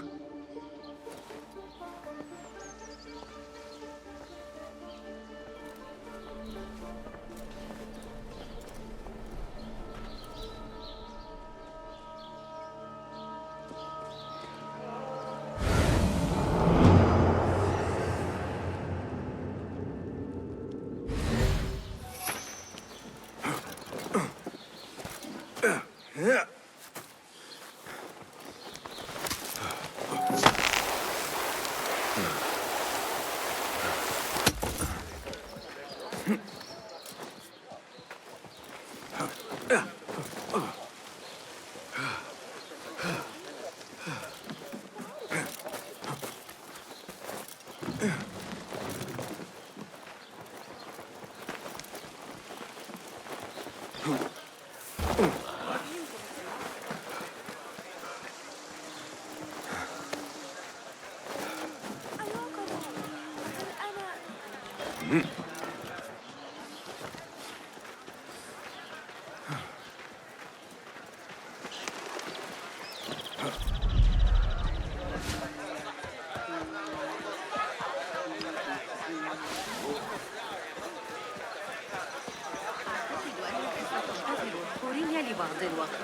لبعض الوقت.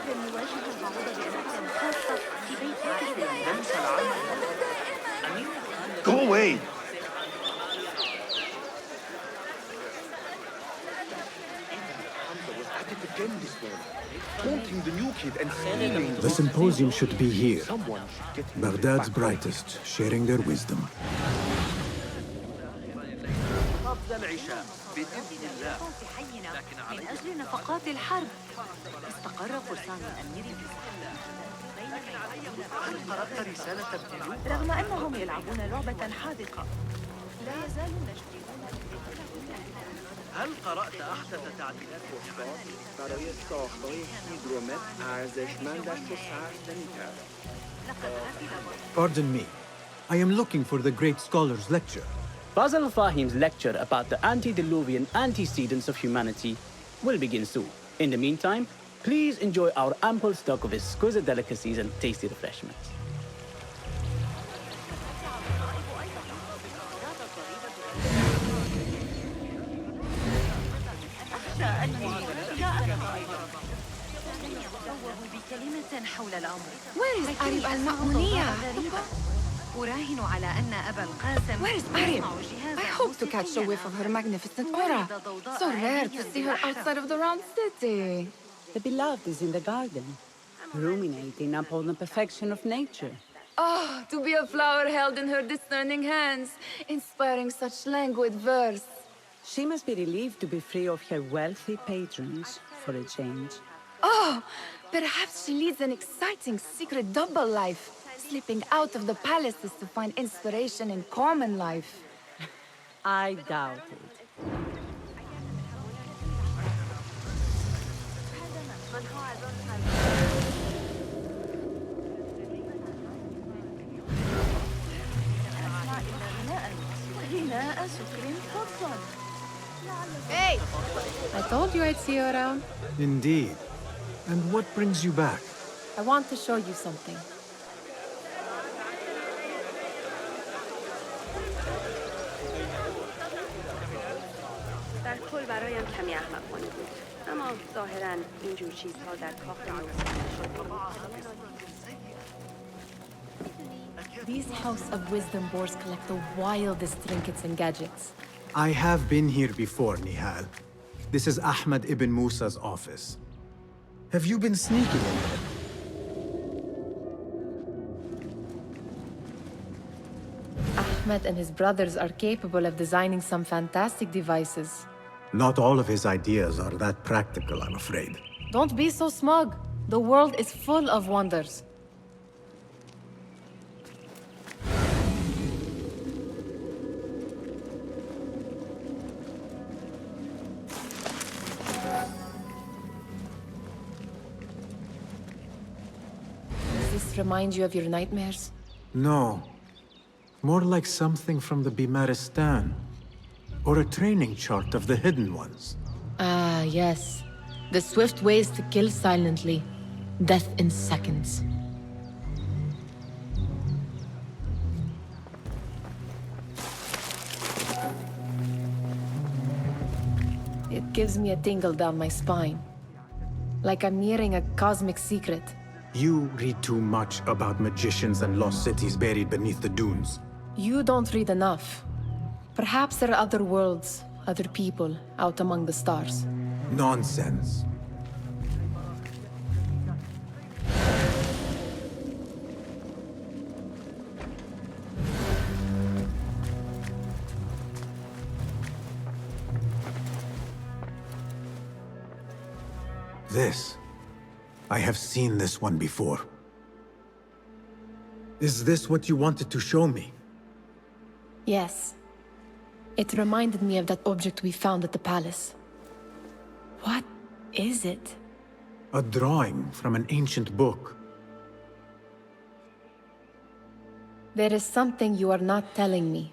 لن يواجه البعوض بأماكن خاصة في بيت Go away! The symposium should be here. Baghdad's brightest, sharing their wisdom. في حينا من أجل نفقات الحرب. استقر فرسان الأمير في هل قرأت رسالة ابن لوط؟ رغم أنهم يلعبون لعبة حاذقة لا يزالون يشترون هل قرأت أحدث تعديلات استاد برای ساختای هیدرومتر ارزشمندش رو صرف نمی‌کردم. Pardon me. I am looking for the great scholar's lecture. Fazil Fahim's lecture about the antediluvian antecedents of humanity will begin soon. In the meantime, please enjoy our ample stock of exquisite delicacies and tasty refreshments. Where is Arib al-Ma'muniyya? أراهن على أن أبا القاسم Where is Arib? I hope to catch a whiff of her magnificent aura. So rare to see her outside of the round city. The beloved is in the garden, ruminating upon the perfection of nature. Oh, to be a flower held in her discerning hands, inspiring such languid verse. She must be relieved to be free of her wealthy patrons for a change. Oh, perhaps she leads an exciting secret double life, slipping out of the palaces to find inspiration in common life. I doubt it. Hey! I told you I'd see you around. Indeed. And what brings you back? I want to show you something. در کل برایم کمی احمقانه بود. اما ظاهراً اینجور چیزها در کاخ These House of Wisdom boars collect the wildest trinkets and gadgets. I have been here before, Nihal. This is Ahmed ibn Musa's office. Have you been sneaking in there? Ahmed and his brothers are capable of designing some fantastic devices. Not all of his ideas are that practical, I'm afraid. Don't be so smug. The world is full of wonders. Does this remind you of your nightmares? No. More like something from the Bimaristan. Or a training chart of the Hidden Ones. Ah, yes. The swift ways to kill silently. Death in seconds. It gives me a tingle down my spine. Like I'm nearing a cosmic secret. You read too much about magicians and lost cities buried beneath the dunes. You don't read enough. Perhaps there are other worlds, other people, out among the stars. Nonsense. This. I have seen this one before. Is this what you wanted to show me? Yes. It reminded me of that object we found at the palace. What is it? A drawing from an ancient book. There is something you are not telling me.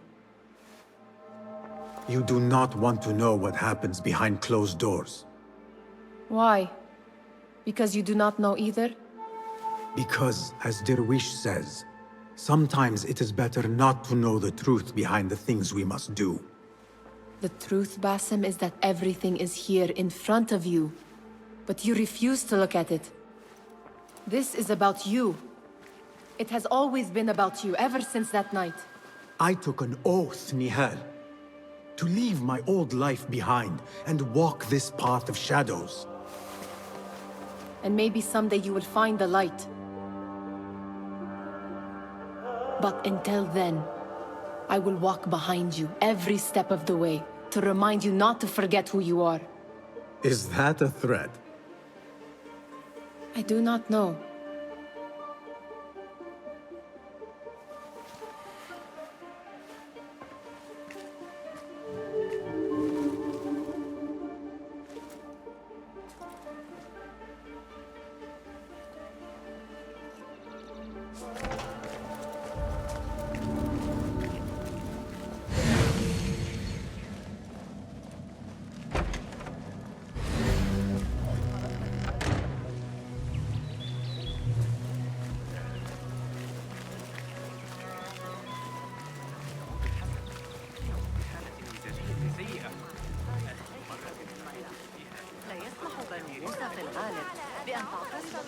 You do not want to know what happens behind closed doors. Why? Because you do not know either? Because, as Derwish says, sometimes it is better not to know the truth behind the things we must do. The truth, Basim, is that everything is here in front of you. But you refuse to look at it. This is about you. It has always been about you, ever since that night. I took an oath, Nihal, to leave my old life behind and walk this path of shadows. And maybe someday you will find the light. But until then, I will walk behind you every step of the way to remind you not to forget who you are. Is that a threat? I do not know. الفرصة في الغالب بأن تعتصم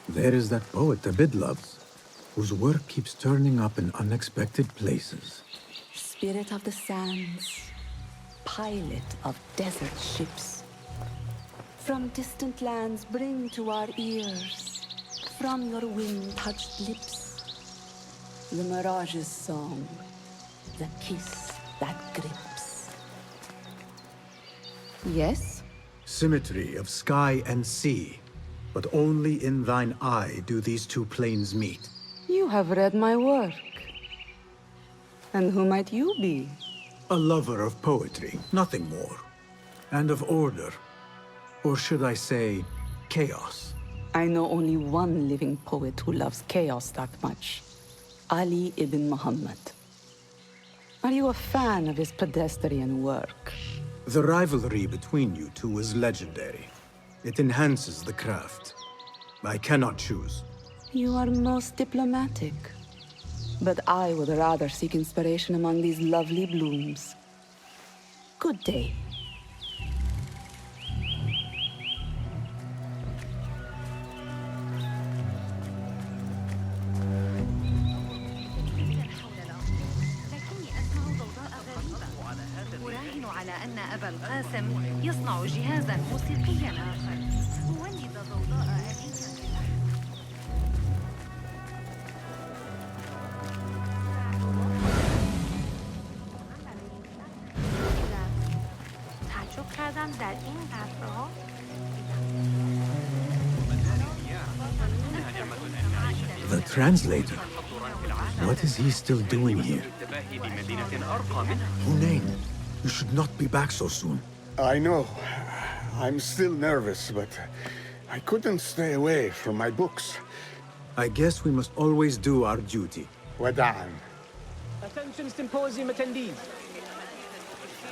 There is that poet Abid loves, whose work keeps turning up in unexpected places. Spirit of the sands, pilot of desert ships. From distant lands bring to our ears, from your wind-touched lips, the Mirage's song, the kiss that grips. Yes? Symmetry of sky and sea, but only in thine eye do these two planes meet. You have read my work. And who might you be? A lover of poetry, nothing more. And of order. Or should I say, chaos. I know only one living poet who loves chaos that much. Ali ibn Muhammad. Are you a fan of his pedestrian work? The rivalry between you two is legendary. It enhances the craft. I cannot choose. You are most diplomatic. But I would rather seek inspiration among these lovely blooms. Good day. أراهن على أن أبا القاسم يصنع جهازا موسيقيا آخر ولد ضوضاء أبيك تعجب کردم در این قطعه The translator? What is he still doing here? Hunain, you should not be back so soon. I know. I'm still nervous, but I couldn't stay away from my books. I guess we must always do our duty. Wada'an. Attention symposium attendees.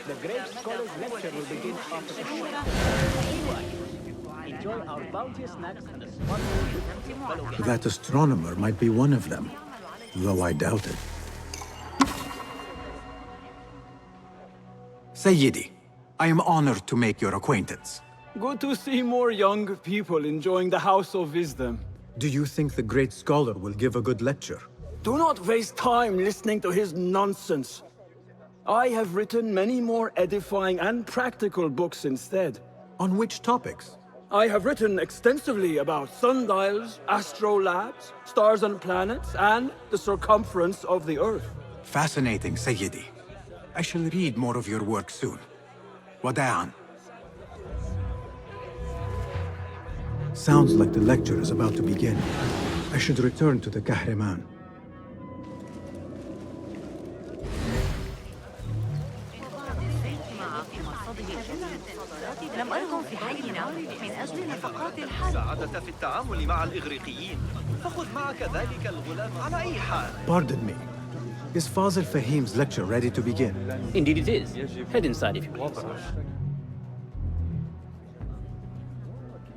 The Great Scholars Lecture will begin after a short Enjoy our bounteous snacks and a sponsored That astronomer might be one of them, though I doubt it. Sayyidi, I am honored to make your acquaintance. Good to see more young people enjoying the House of Wisdom. Do you think the great scholar will give a good lecture? Do not waste time listening to his nonsense. I have written many more edifying and practical books instead. On which topics? I have written extensively about sundials, astrolabes, stars and planets, and the circumference of the Earth. Fascinating, Sayyidi. I shall read more of your work soon. Wada'an. Sounds like the lecture is about to begin. I should return to the Kahraman. لم أرهم في حينا من أجل نفقات الحرب. ساعدت في التعامل مع الإغريقيين. فخذ معك ذلك الغلام على أي حال. Pardon me. Is Fazil Fahim's lecture ready to begin? Indeed it is. Head inside if you want.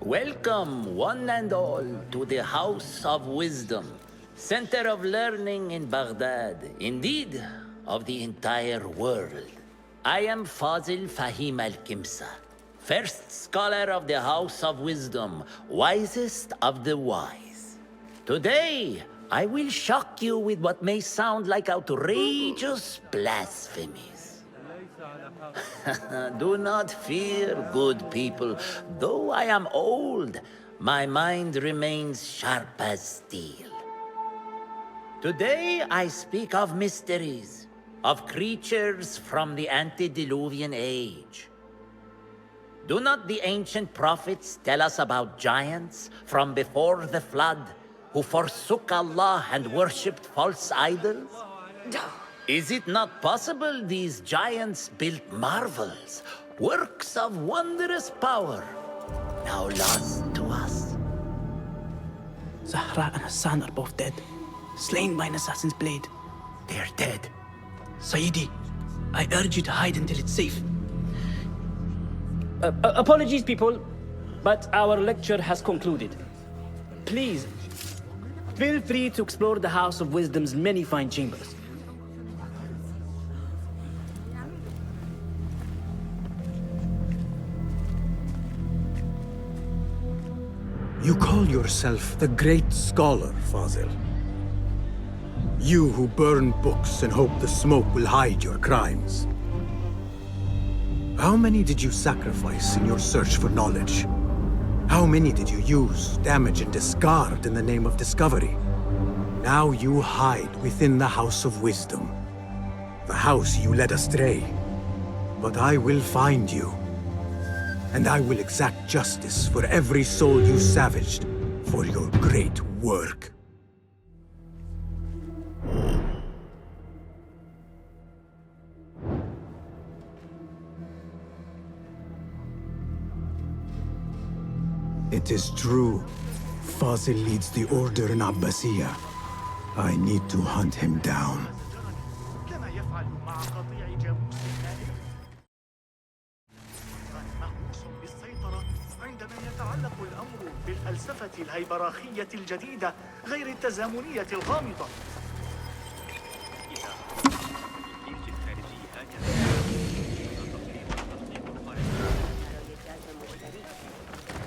Welcome, one and all, to the House of Wisdom, center of learning in Baghdad, indeed, of the entire world. I am Fazil Fahim al-Kimsa, first scholar of the House of Wisdom, wisest of the wise. Today, I will shock you with what may sound like outrageous blasphemies. Do not fear, good people. Though I am old, my mind remains sharp as steel. Today, I speak of mysteries, of creatures from the antediluvian age. Do not the ancient prophets tell us about giants from before the flood who forsook Allah and worshipped false idols? Is it not possible these giants built marvels, works of wondrous power, now lost to us? Zahra and Hassan are both dead, slain by an assassin's blade. They are dead. Sayyidi, I urge you to hide until it's safe. Apologies, people, but our lecture has concluded. Please, feel free to explore the House of Wisdom's many fine chambers. You call yourself the Great Scholar, Fazil. You who burn books and hope the smoke will hide your crimes. How many did you sacrifice in your search for knowledge? How many did you use, damage, and discard in the name of discovery? Now you hide within the House of Wisdom. The house you led astray. But I will find you. And I will exact justice for every soul you savaged for your great work. It is true. Fazil leads the Order in Abbasiyah. I need to hunt him down. بالفلسفة الهيبراخية الجديدة غير التزامنية الغامضة.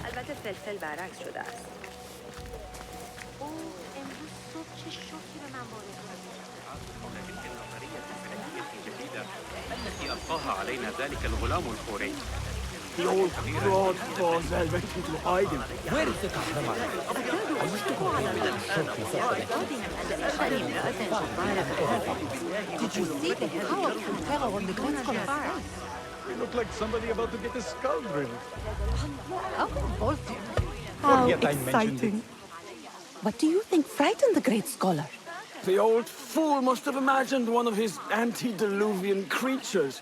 البته فلفل برعکس شده است. او امروز صبح چه شوکی به من وارد تلك النظرية الفلكية الجديدة التي ألقاها علينا ذلك الغلام الحوري. The old fraud Fazil went into hiding. Where is the Kahraman? I used to go there with a short Did you see the powerful terror on the Great Scholar's face? You look like somebody about to get a skull drilled. How revolting. How exciting. What do you think frightened the Great Scholar? The old fool must have imagined one of his antediluvian creatures.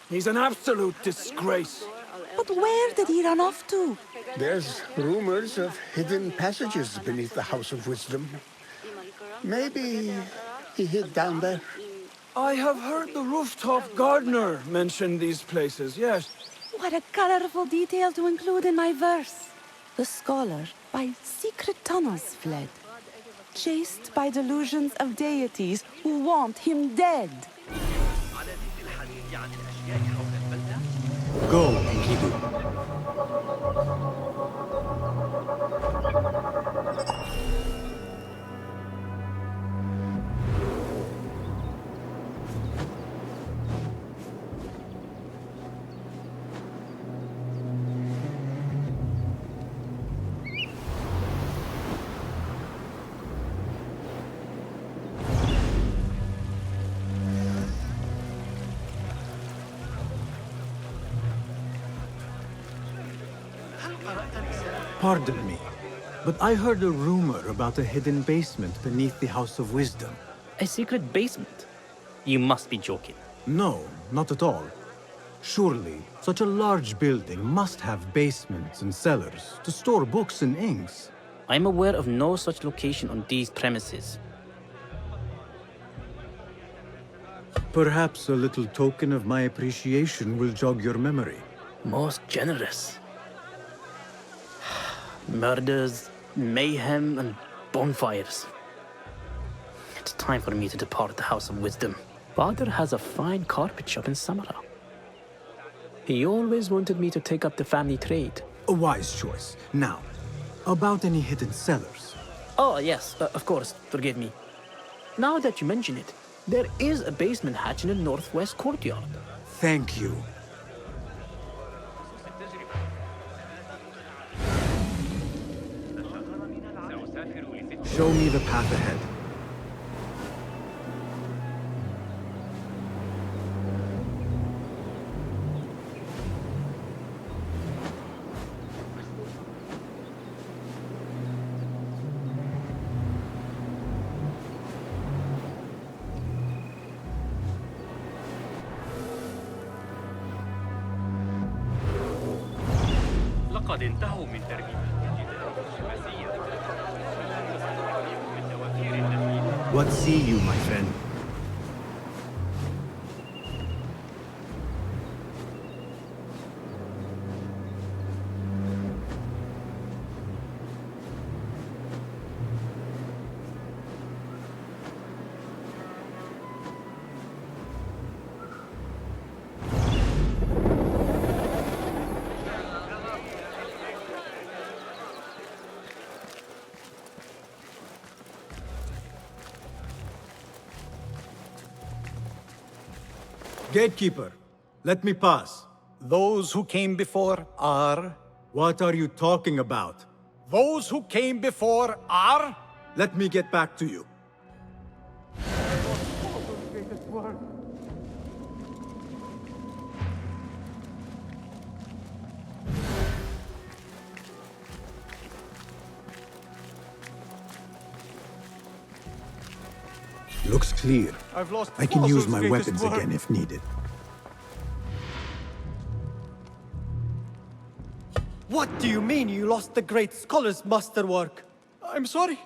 He's an absolute disgrace. But where did he run off to? There's rumors of hidden passages beneath the House of Wisdom. Maybe he hid down there. I have heard the rooftop gardener mention these places, yes. What a colorful detail to include in my verse. The scholar by secret tunnels fled, chased by delusions of deities who want him dead. Go, Enkidu. Pardon me, but I heard a rumor about a hidden basement beneath the House of Wisdom. A secret basement? You must be joking. No, not at all. Surely, such a large building must have basements and cellars to store books and inks. I'm aware of no such location on these premises. Perhaps a little token of my appreciation will jog your memory. Most generous. Murders, mayhem, and bonfires. It's time for me to depart the House of Wisdom. Father has a fine carpet shop in Samara. He always wanted me to take up the family trade. A wise choice. Now, about any hidden cellars? Oh, yes, of course, forgive me. Now that you mention it, there is a basement hatch in the northwest courtyard. Thank you. Show me the path ahead. لقد انتهوا من ترميم الجدار الشمسية. What see you, my friend? Gatekeeper, let me pass. Those who came before are... What are you talking about? Those who came before are... Let me get back to you. Looks clear. I can use my weapons again if needed. What do you mean you lost the great scholar's masterwork? I'm sorry.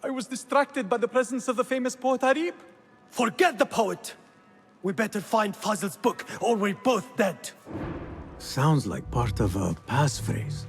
I was distracted by the presence of the famous poet Arib. Forget the poet! We better find Fazil's book, or we're both dead. Sounds like part of a passphrase.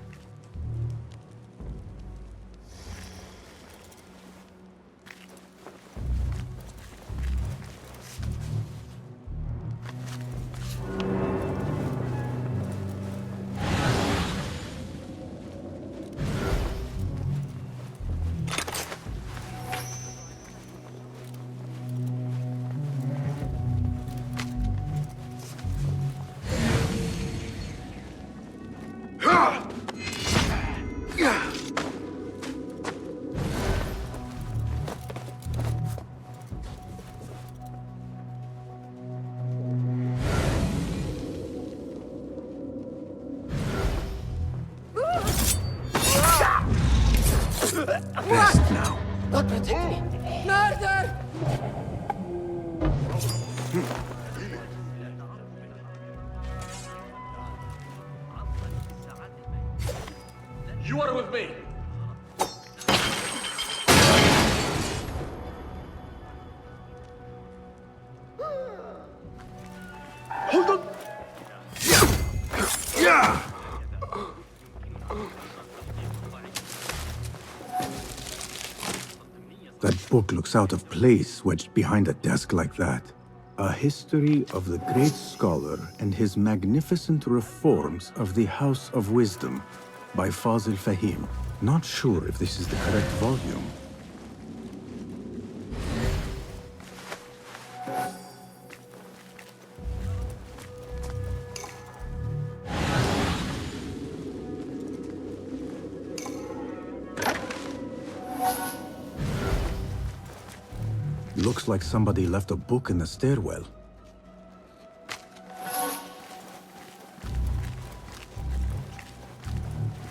Rest now. Not protect me. Murder! You are with me. Hold on! Yeah! That book looks out of place wedged behind a desk like that. A history of the great scholar and his magnificent reforms of the House of Wisdom by Fazil Fahim. Not sure if this is the correct volume. Looks like somebody left a book in the stairwell.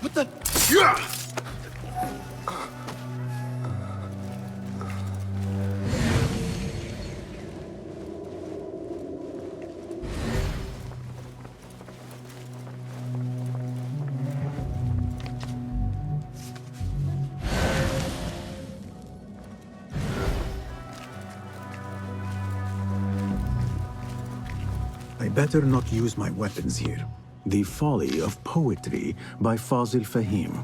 What the? Yeah! I better not use my weapons here. The Folly of Poetry by Fazil Fahim.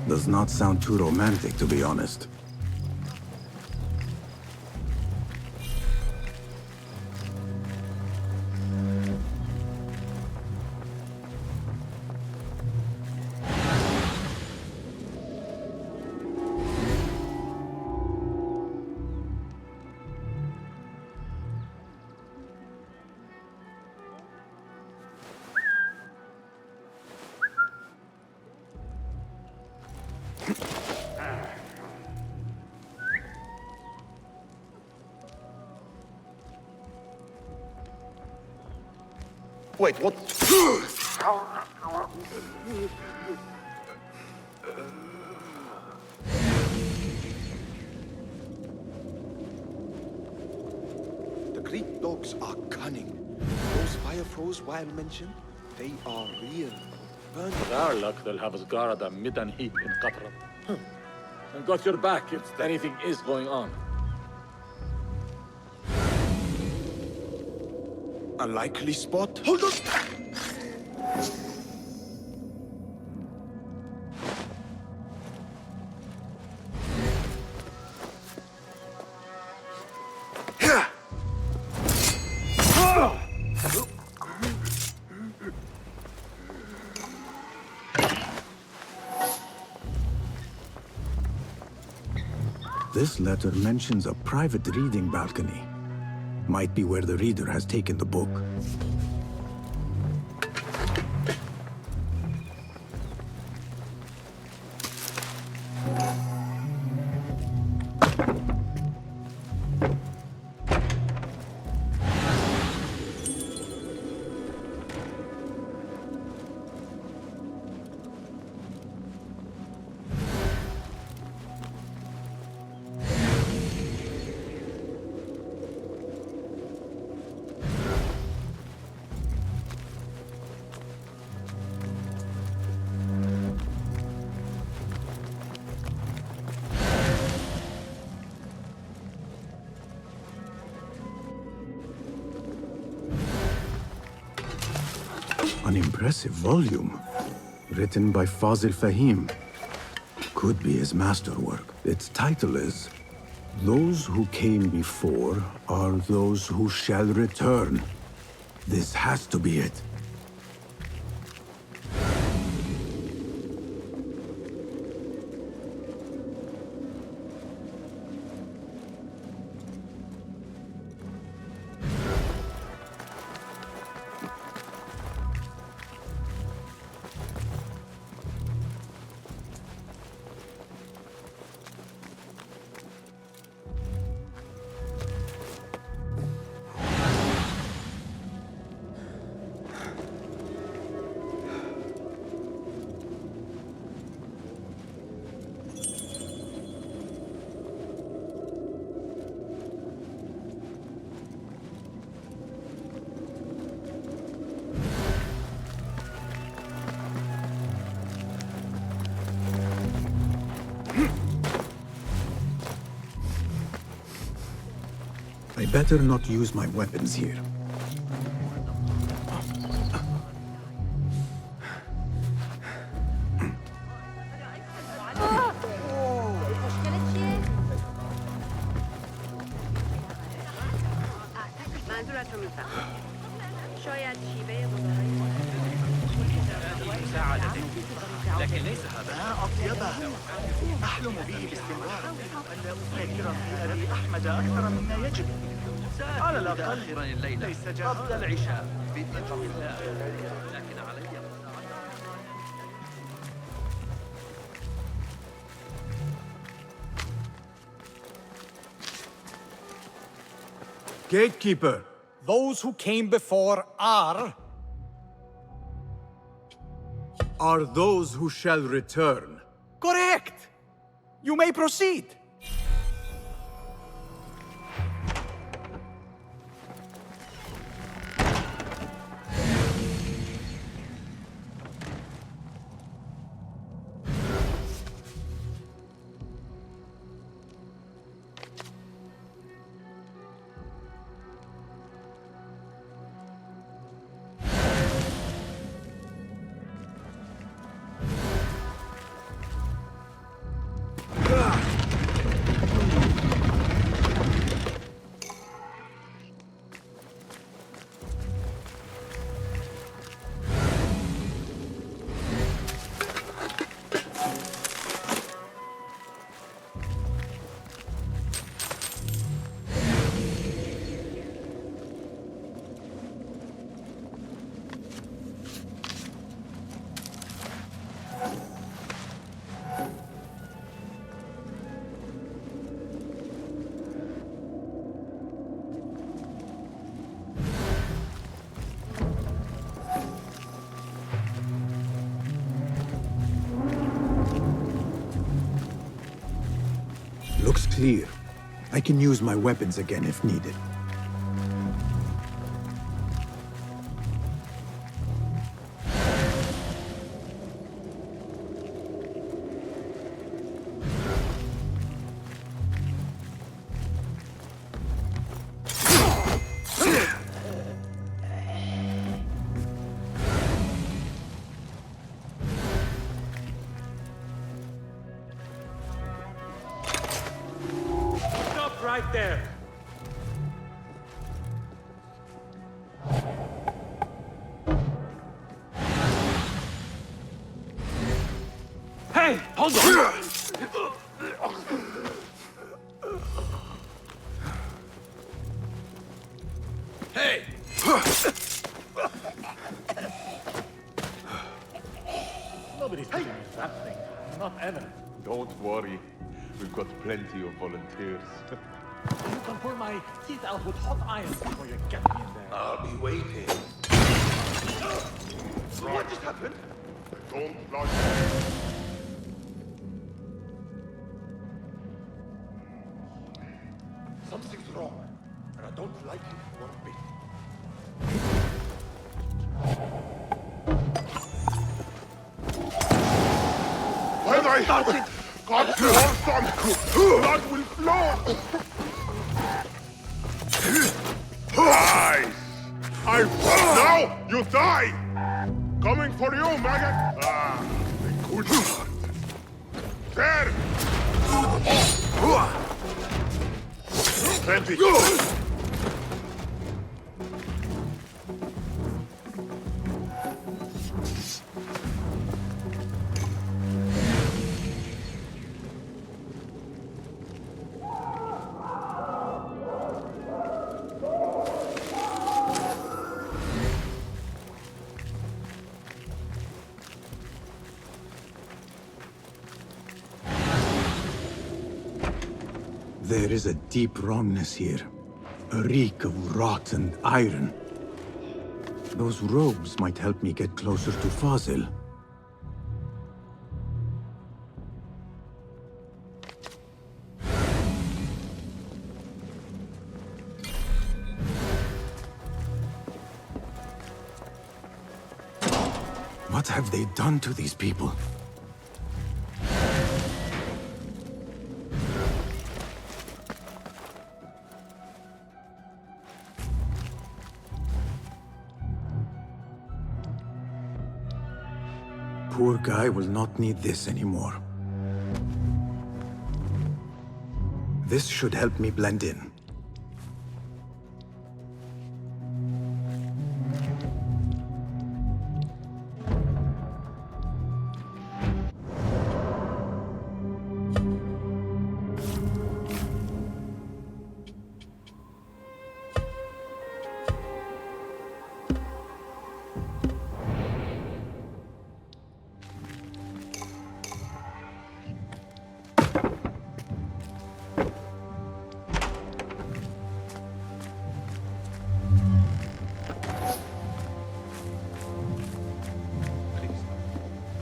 Does not sound too romantic, to be honest. Wait, what? The Greek dogs are cunning. Those fire froze while mentioned, they are real. Burn. With our luck, they'll have us guard a mid and heat in Qatar. And got your back if anything is going on. A likely spot? Hold on! This letter mentions a private reading balcony. Might be where the reader has taken the book. An impressive volume, written by Fazil Fahim. Could be his masterwork. Its title is, "Those who came before are those who shall return." This has to be it. I better not use my weapons here. منظورتون میفهم. شاید شیوه المساعدة لكن ليس هذا أطيبه. أحلم به باستمرار ألا أفكر في أدب أحمد أكثر مما يجب. على الأقل ليس قبل العشاء بإذن الله، لكن علي Gatekeeper! Those who came before are those who shall return. correct! You may proceed. Looks clear. I can use my weapons again if needed. right there. Hey, hold on! Hey! Nobody's picking that thing. Not ever. Don't worry. We've got plenty of volunteers. You can pull my teeth out with hot irons before you get me in there. I'll be waiting. What just happened? Don't like Something's wrong, and I don't like it one bit. When I got the whole sun, blood will flow! Nice! Now you die! Coming for you, maggot! Ah, the good part. There! Plenty! There is a deep wrongness here. A reek of rot and iron. Those robes might help me get closer to Fazil. What have they done to these people? Poor guy will not need this anymore. This should help me blend in.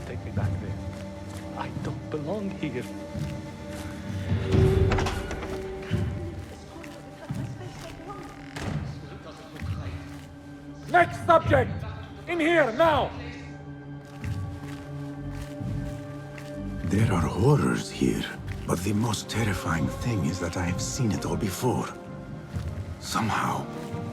Take me back there. I don't belong here. Next subject! In here, now! There are horrors here, but the most terrifying thing is that I have seen it all before. Somehow.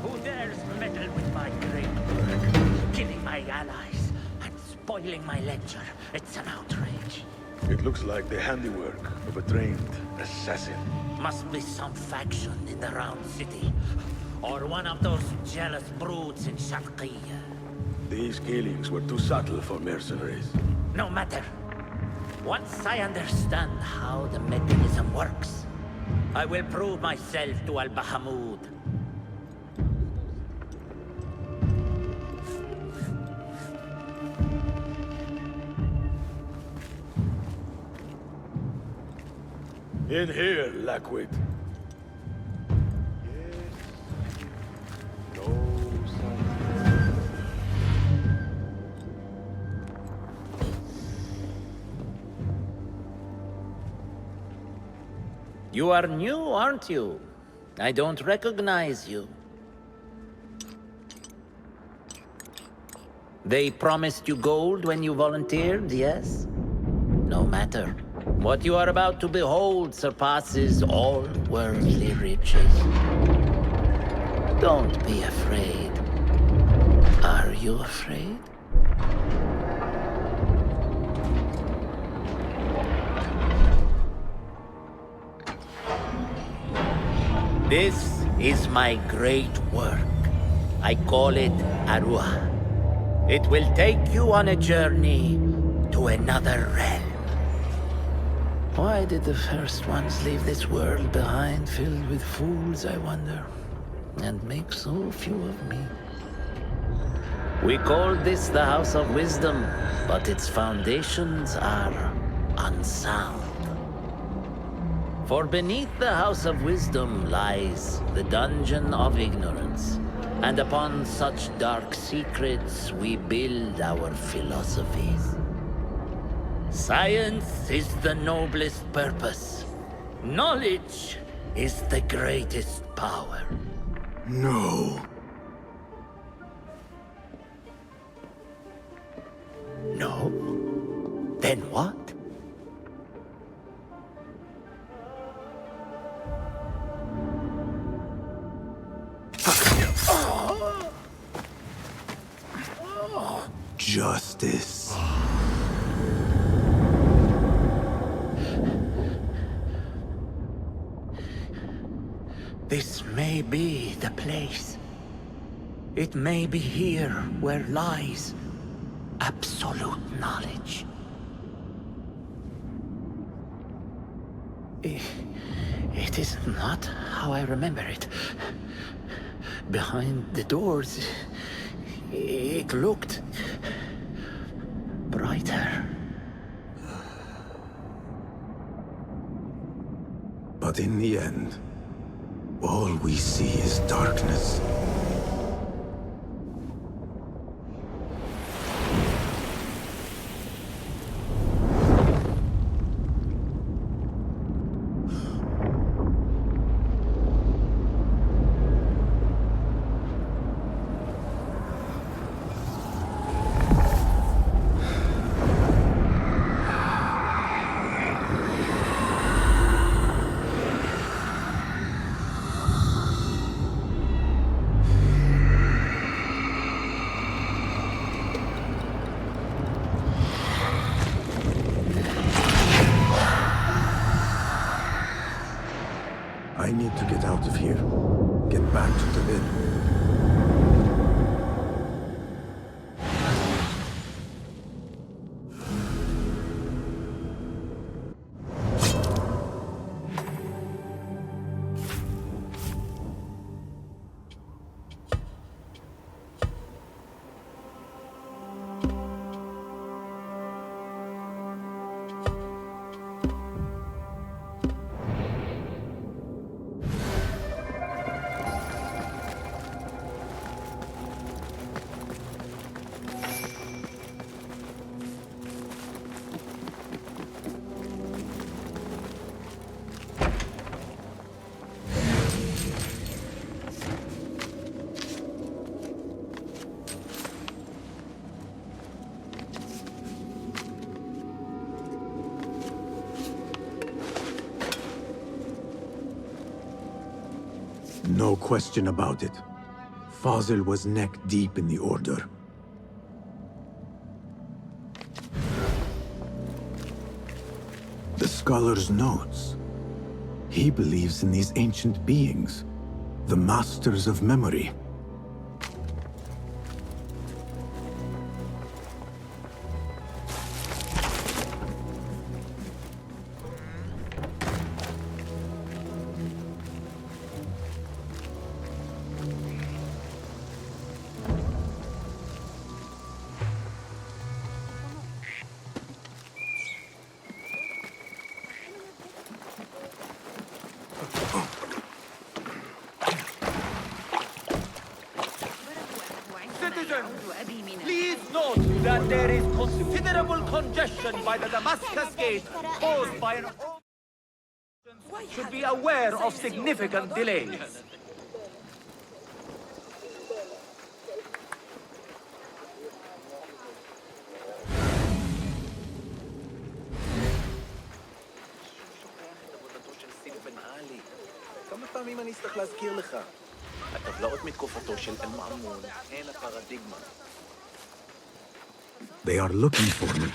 Who dares meddle with my great work? Killing my allies and spoiling my lecture. It's an outrage. It looks like the handiwork of a trained assassin. Must be some faction in the Round City. Or one of those jealous broods in Sharqiyya. These killings were too subtle for mercenaries. No matter. Once I understand how the mechanism works, I will prove myself to Al-Bahamud. In here, Lackwit. You are new, aren't you? I don't recognize you. They promised you gold when you volunteered, yes? No matter. What you are about to behold surpasses all worldly riches. Don't be afraid. Are you afraid? This is my great work. I call it Arua. It will take you on a journey to another realm. Why did the first ones leave this world behind filled with fools, I wonder, and make so few of me? We call this the House of Wisdom, but its foundations are unsound. For beneath the House of Wisdom lies the Dungeon of Ignorance, and upon such dark secrets we build our philosophies. Science is the noblest purpose. Knowledge is the greatest power. No. No? Then what? Justice. This may be the place. It may be here where lies absolute knowledge. It is not how I remember it. Behind the doors, it looked brighter. But in the end, all we see is darkness. I need to get out of here. Get back to the inn. No question about it. Fazil was neck deep in the Order. The scholar's notes. He believes in these ancient beings, the masters of memory. Please note that there is considerable congestion by the Damascus Gate caused by an... Should be aware of significant delays. כמה פעמים אני אצטרך להזכיר לך? הטבלאות מתקופתו של אל-מאמון הן הפרדיגמה. They are looking for me.